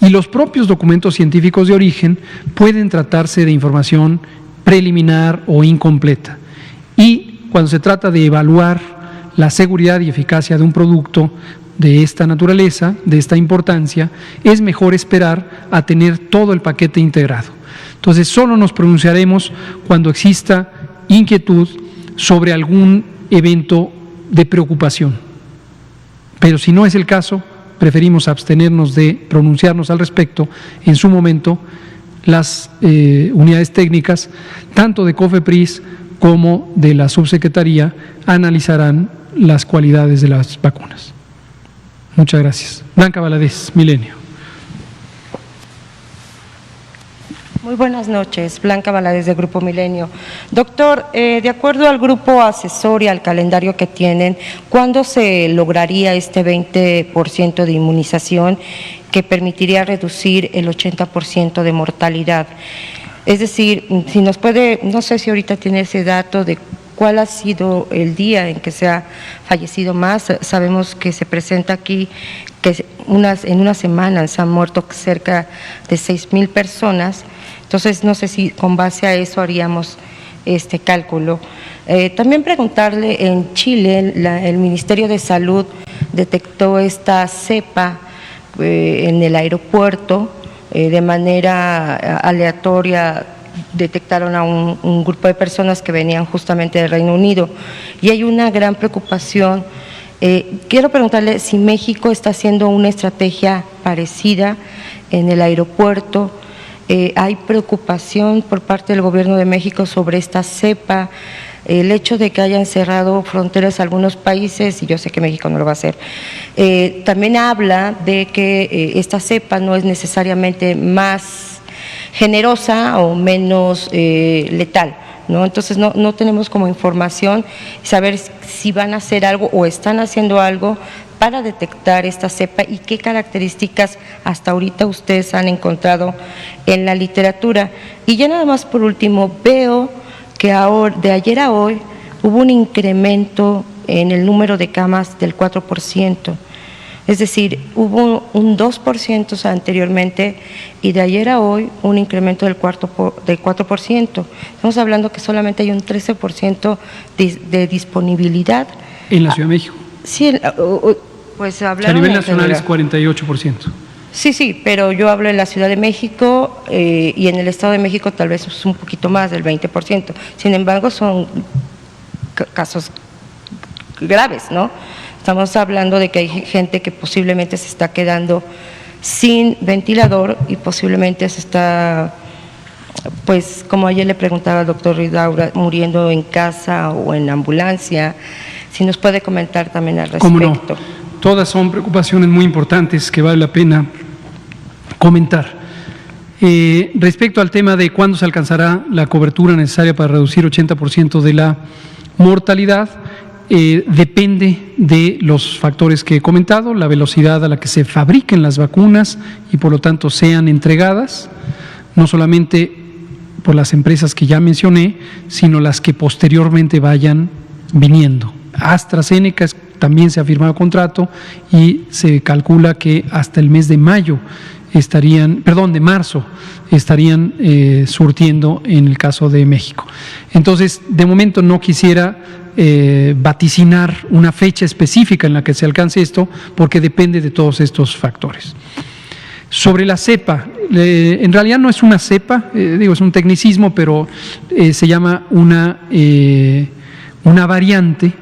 Y los propios documentos científicos de origen pueden tratarse de información preliminar o incompleta. Y cuando se trata de evaluar la seguridad y eficacia de un producto de esta naturaleza, de esta importancia, es mejor esperar a tener todo el paquete integrado. Entonces, solo nos pronunciaremos cuando exista inquietud sobre algún evento de preocupación. Pero si no es el caso, preferimos abstenernos de pronunciarnos al respecto. En su momento, las unidades técnicas, tanto de COFEPRIS como de la Subsecretaría, analizarán las cualidades de las vacunas. Muchas gracias. Blanca Valadez, Milenio. Muy buenas noches, Blanca Valadez de Grupo Milenio. Doctor, de acuerdo al grupo asesor y al calendario que tienen, ¿cuándo se lograría este 20% de inmunización que permitiría reducir el 80% de mortalidad? Es decir, si nos puede, no sé si ahorita tiene ese dato de ¿cuál ha sido el día en que se ha fallecido más? Sabemos que se presenta aquí que en una semana se han muerto cerca de 6,000 personas, entonces no sé si con base a eso haríamos este cálculo. También preguntarle, en Chile el Ministerio de Salud detectó esta cepa en el aeropuerto, de manera aleatoria detectaron a un grupo de personas que venían justamente del Reino Unido y hay una gran preocupación. Quiero preguntarle si México está haciendo una estrategia parecida en el aeropuerto. Hay preocupación por parte del Gobierno de México sobre esta cepa, el hecho de que hayan cerrado fronteras a algunos países, y yo sé que México no lo va a hacer. También habla de que esta cepa no es necesariamente más generosa o menos letal, ¿no? Entonces no tenemos como información saber si van a hacer algo o están haciendo algo para detectar esta cepa y qué características hasta ahorita ustedes han encontrado en la literatura. Y ya nada más por último, veo que ahora, de ayer a hoy hubo un incremento en el número de camas del 4%. Es decir, hubo un 2% anteriormente y de ayer a hoy un incremento del 4%. Estamos hablando que solamente hay un 13% de disponibilidad. En la Ciudad de México. Sí, pues hablaron. A nivel nacional es 48%. Sí, pero yo hablo en la Ciudad de México y en el Estado de México tal vez es un poquito más del 20%. Sin embargo, son casos graves, ¿no? Estamos hablando de que hay gente que posiblemente se está quedando sin ventilador y posiblemente se está, pues como ayer le preguntaba al doctor Ridaura, muriendo en casa o en ambulancia. Si nos puede comentar también al respecto. ¿Cómo no? Todas son preocupaciones muy importantes que vale la pena comentar. Respecto al tema de cuándo se alcanzará la cobertura necesaria para reducir 80% de la mortalidad, depende de los factores que he comentado, la velocidad a la que se fabriquen las vacunas y por lo tanto sean entregadas, no solamente por las empresas que ya mencioné, sino las que posteriormente vayan viniendo. AstraZeneca también se ha firmado contrato y se calcula que hasta el mes de marzo estarían surtiendo en el caso de México. Entonces, de momento no quisiera vaticinar una fecha específica en la que se alcance esto, porque depende de todos estos factores. Sobre la cepa, en realidad no es una cepa, es un tecnicismo, pero se llama una variante,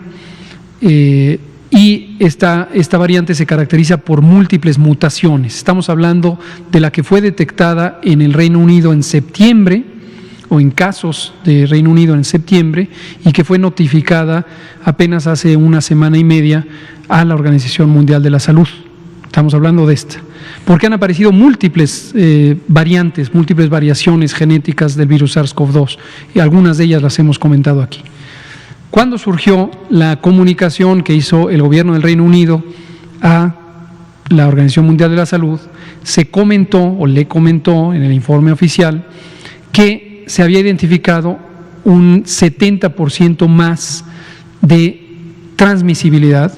y esta variante se caracteriza por múltiples mutaciones. Estamos hablando de la que fue detectada en el Reino Unido en septiembre, o en casos de Reino Unido en septiembre, y que fue notificada apenas hace una semana y media a la Organización Mundial de la Salud. Estamos hablando de esta, porque han aparecido múltiples variantes, múltiples variaciones genéticas del virus SARS-CoV-2, y algunas de ellas las hemos comentado aquí. ¿Cuándo surgió la comunicación que hizo el gobierno del Reino Unido a la Organización Mundial de la Salud? Se comentó, o le comentó en el informe oficial, que se había identificado un 70% más de transmisibilidad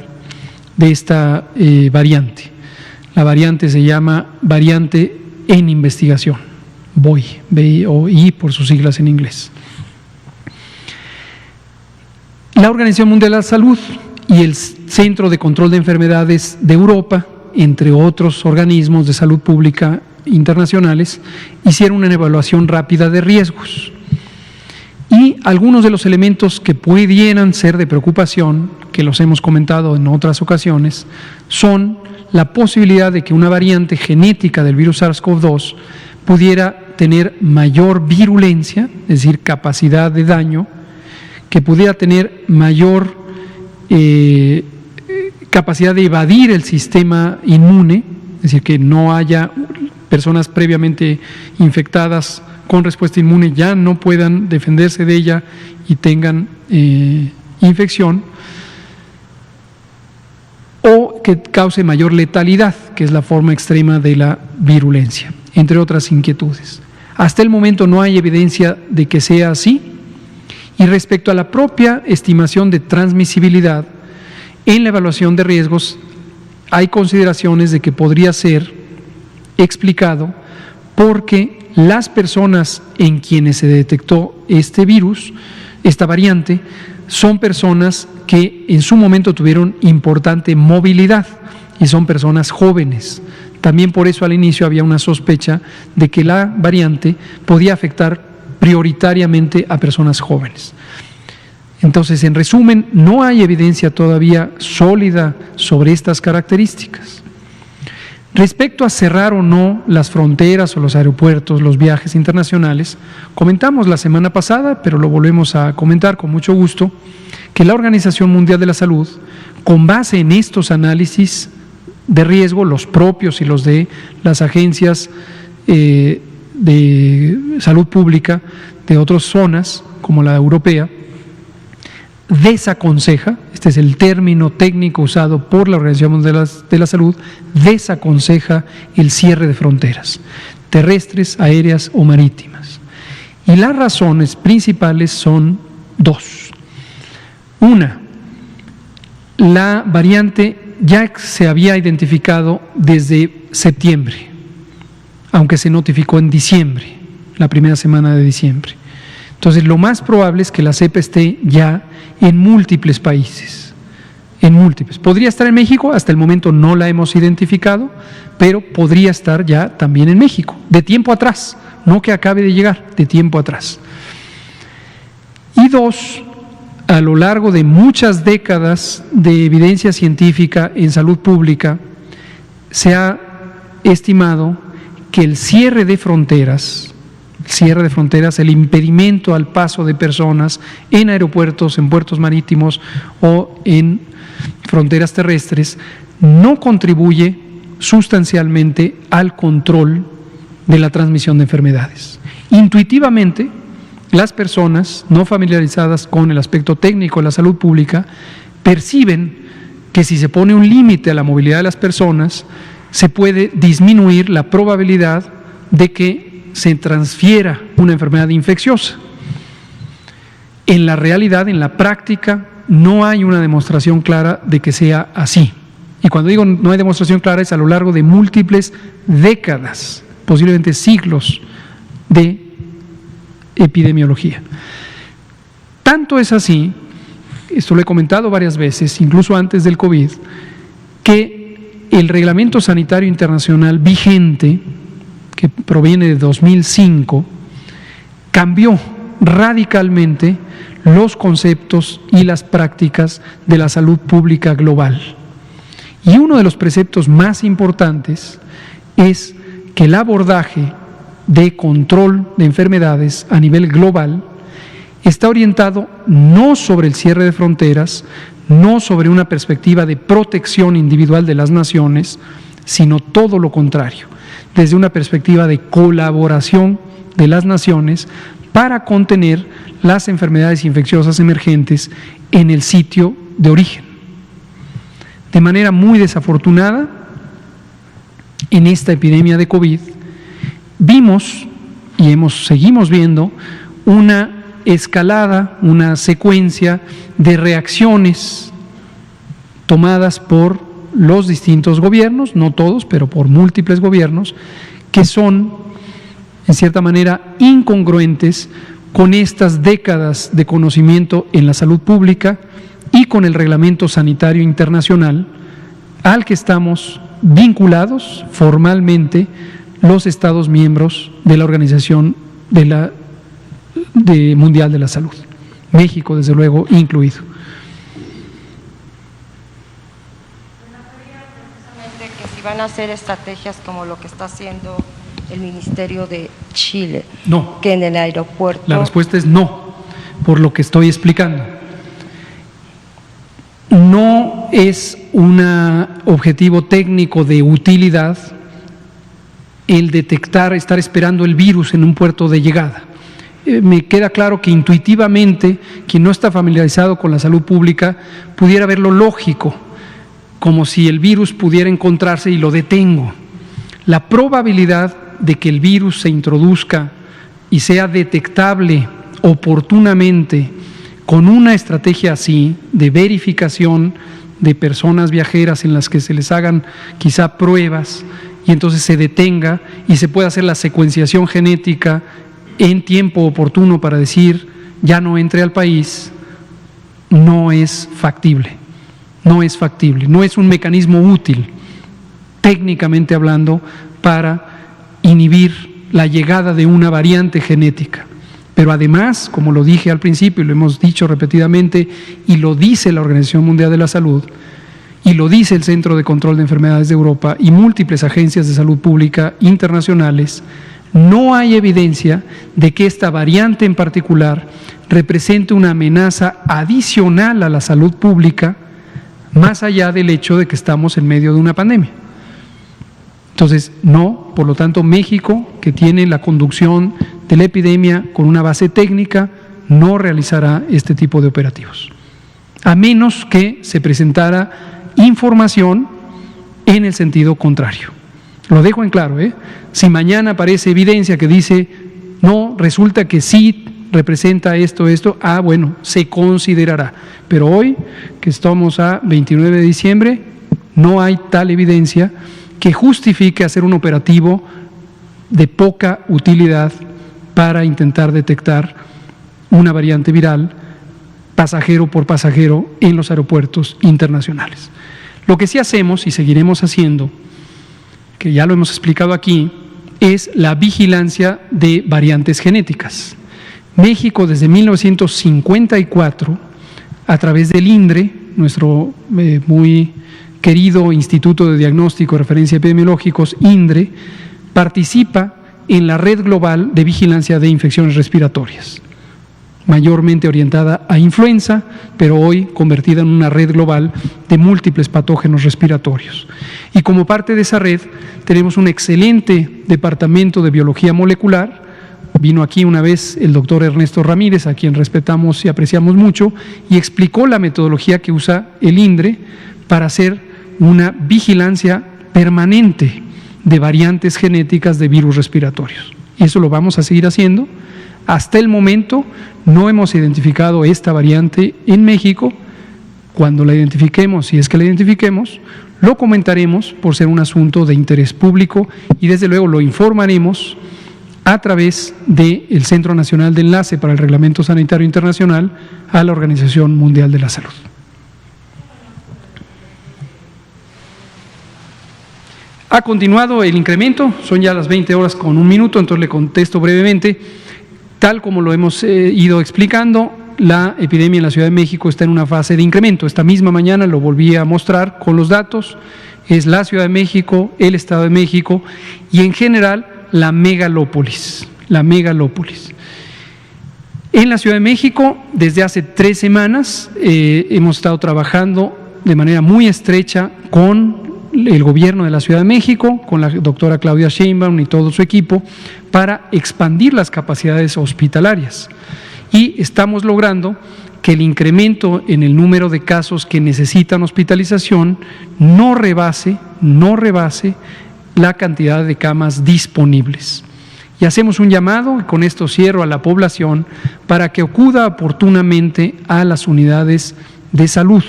de esta variante. La variante se llama variante en investigación, BOI por sus siglas en inglés. La Organización Mundial de la Salud y el Centro de Control de Enfermedades de Europa, entre otros organismos de salud pública internacionales, hicieron una evaluación rápida de riesgos. Y algunos de los elementos que pudieran ser de preocupación, que los hemos comentado en otras ocasiones, son la posibilidad de que una variante genética del virus SARS-CoV-2 pudiera tener mayor virulencia, es decir, capacidad de daño, que pudiera tener mayor capacidad de evadir el sistema inmune, es decir, que no haya personas previamente infectadas con respuesta inmune ya no puedan defenderse de ella y tengan infección, o que cause mayor letalidad, que es la forma extrema de la virulencia, entre otras inquietudes. Hasta el momento no hay evidencia de que sea así, Y respecto a la propia estimación de transmisibilidad, en la evaluación de riesgos hay consideraciones de que podría ser explicado porque las personas en quienes se detectó este virus, esta variante, son personas que en su momento tuvieron importante movilidad y son personas jóvenes. También por eso al inicio había una sospecha de que la variante podía afectar prioritariamente a personas jóvenes. Entonces, en resumen, no hay evidencia todavía sólida sobre estas características. Respecto a cerrar o no las fronteras o los aeropuertos, los viajes internacionales, comentamos la semana pasada, pero lo volvemos a comentar con mucho gusto, que la Organización Mundial de la Salud, con base en estos análisis de riesgo, los propios y los de las agencias de salud pública de otras zonas, como la europea, desaconseja, este es el término técnico usado por la Organización Mundial de la Salud, desaconseja el cierre de fronteras terrestres, aéreas o marítimas. Y las razones principales son dos. Una, la variante ya se había identificado desde septiembre, aunque se notificó en diciembre, la primera semana de diciembre. Entonces, lo más probable es que la cepa esté ya en múltiples países, en múltiples. Podría estar en México, hasta el momento no la hemos identificado, pero podría estar ya también en México, de tiempo atrás, no que acabe de llegar, de tiempo atrás. Y dos, a lo largo de muchas décadas de evidencia científica en salud pública, se ha estimado que el cierre de fronteras, el impedimento al paso de personas en aeropuertos, en puertos marítimos o en fronteras terrestres, no contribuye sustancialmente al control de la transmisión de enfermedades. Intuitivamente, las personas no familiarizadas con el aspecto técnico de la salud pública perciben que si se pone un límite a la movilidad de las personas, se puede disminuir la probabilidad de que se transfiera una enfermedad infecciosa. En la realidad, en la práctica, no hay una demostración clara de que sea así. Y cuando digo no hay demostración clara, es a lo largo de múltiples décadas, posiblemente siglos de epidemiología. Tanto es así, esto lo he comentado varias veces, incluso antes del COVID, que el Reglamento Sanitario Internacional vigente, que proviene de 2005, cambió radicalmente los conceptos y las prácticas de la salud pública global. Y uno de los preceptos más importantes es que el abordaje de control de enfermedades a nivel global está orientado no sobre el cierre de fronteras, no sobre una perspectiva de protección individual de las naciones, sino todo lo contrario, desde una perspectiva de colaboración de las naciones para contener las enfermedades infecciosas emergentes en el sitio de origen. De manera muy desafortunada, en esta epidemia de COVID, vimos y seguimos viendo una escalada, una secuencia de reacciones tomadas por los distintos gobiernos, no todos, pero por múltiples gobiernos, que son, en cierta manera, incongruentes con estas décadas de conocimiento en la salud pública y con el Reglamento Sanitario Internacional al que estamos vinculados formalmente los Estados miembros de la Organización Mundial de la Salud, México, desde luego, incluido. ¿Van a hacer estrategias como lo que está haciendo el Ministerio de Chile? No. Que en el aeropuerto… La respuesta es no, por lo que estoy explicando. No es un objetivo técnico de utilidad el detectar, estar esperando el virus en un puerto de llegada. Me queda claro que intuitivamente quien no está familiarizado con la salud pública pudiera ver lo lógico, como si el virus pudiera encontrarse y lo detengo. La probabilidad de que el virus se introduzca y sea detectable oportunamente con una estrategia así de verificación de personas viajeras en las que se les hagan quizá pruebas y entonces se detenga y se pueda hacer la secuenciación genética en tiempo oportuno para decir ya no entre al país, no es factible, no es factible, no es un mecanismo útil, técnicamente hablando, para inhibir la llegada de una variante genética. Pero además, como lo dije al principio y lo hemos dicho repetidamente, y lo dice la Organización Mundial de la Salud, y lo dice el Centro de Control de Enfermedades de Europa y múltiples agencias de salud pública internacionales, no hay evidencia de que esta variante en particular represente una amenaza adicional a la salud pública, más allá del hecho de que estamos en medio de una pandemia. Entonces, no, por lo tanto, México, que tiene la conducción de la epidemia con una base técnica, no realizará este tipo de operativos, a menos que se presentara información en el sentido contrario. Lo dejo en claro, si mañana aparece evidencia que dice, no, resulta que sí representa esto, bueno, se considerará. Pero hoy, que estamos a 29 de diciembre, no hay tal evidencia que justifique hacer un operativo de poca utilidad para intentar detectar una variante viral pasajero por pasajero en los aeropuertos internacionales. Lo que sí hacemos y seguiremos haciendo, que ya lo hemos explicado aquí, es la vigilancia de variantes genéticas. México desde 1954, a través del INDRE, nuestro muy querido Instituto de Diagnóstico y Referencia Epidemiológicos, INDRE, participa en la red global de vigilancia de infecciones respiratorias, mayormente orientada a influenza, pero hoy convertida en una red global de múltiples patógenos respiratorios. Y como parte de esa red tenemos un excelente departamento de biología molecular. Vino aquí una vez el doctor Ernesto Ramírez, a quien respetamos y apreciamos mucho, y explicó la metodología que usa el INDRE para hacer una vigilancia permanente de variantes genéticas de virus respiratorios. Y eso lo vamos a seguir haciendo. Hasta el momento no hemos identificado esta variante en México. Cuando la identifiquemos, si es que la identifiquemos, lo comentaremos por ser un asunto de interés público y desde luego lo informaremos a través del Centro Nacional de Enlace para el Reglamento Sanitario Internacional a la Organización Mundial de la Salud. Ha continuado el incremento, son ya las 20 horas con un minuto, entonces le contesto brevemente. Tal como lo hemos ido explicando, la epidemia en la Ciudad de México está en una fase de incremento. Esta misma mañana lo volví a mostrar con los datos, es la Ciudad de México, el Estado de México y en general la megalópolis. En la Ciudad de México, desde hace 3 semanas, hemos estado trabajando de manera muy estrecha con el gobierno de la Ciudad de México, con la doctora Claudia Sheinbaum y todo su equipo, para expandir las capacidades hospitalarias. Y estamos logrando que el incremento en el número de casos que necesitan hospitalización no rebase la cantidad de camas disponibles. Y hacemos un llamado, y con esto cierro, a la población para que acuda oportunamente a las unidades de salud.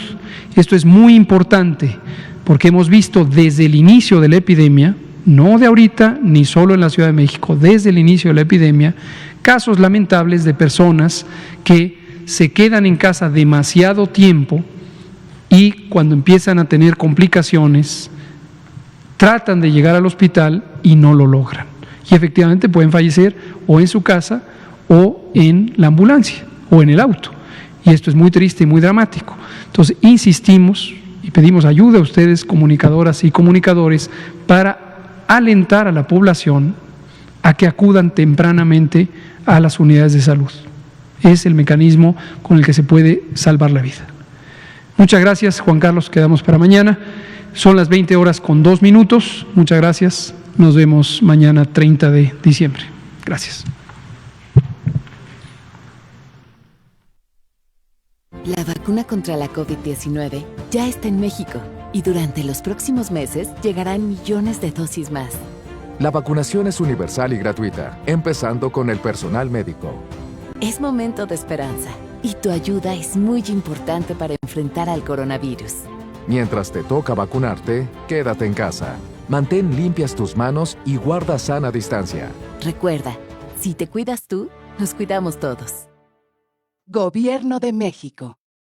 Esto es muy importante porque hemos visto desde el inicio de la epidemia, no de ahorita ni solo en la Ciudad de México, desde el inicio de la epidemia, casos lamentables de personas que se quedan en casa demasiado tiempo y cuando empiezan a tener complicaciones, tratan de llegar al hospital y no lo logran. Y efectivamente pueden fallecer o en su casa o en la ambulancia o en el auto. Y esto es muy triste y muy dramático. Entonces, insistimos y pedimos ayuda a ustedes, comunicadoras y comunicadores, para alentar a la población a que acudan tempranamente a las unidades de salud. Es el mecanismo con el que se puede salvar la vida. Muchas gracias, Juan Carlos, quedamos para mañana. Son las 20 horas con 2 minutos. Muchas gracias. Nos vemos mañana 30 de diciembre. Gracias. La vacuna contra la COVID-19 ya está en México y durante los próximos meses llegarán millones de dosis más. La vacunación es universal y gratuita, empezando con el personal médico. Es momento de esperanza Y tu ayuda es muy importante para enfrentar al coronavirus. Mientras te toca vacunarte, quédate en casa. Mantén limpias tus manos y guarda sana distancia. Recuerda, si te cuidas tú, nos cuidamos todos. Gobierno de México.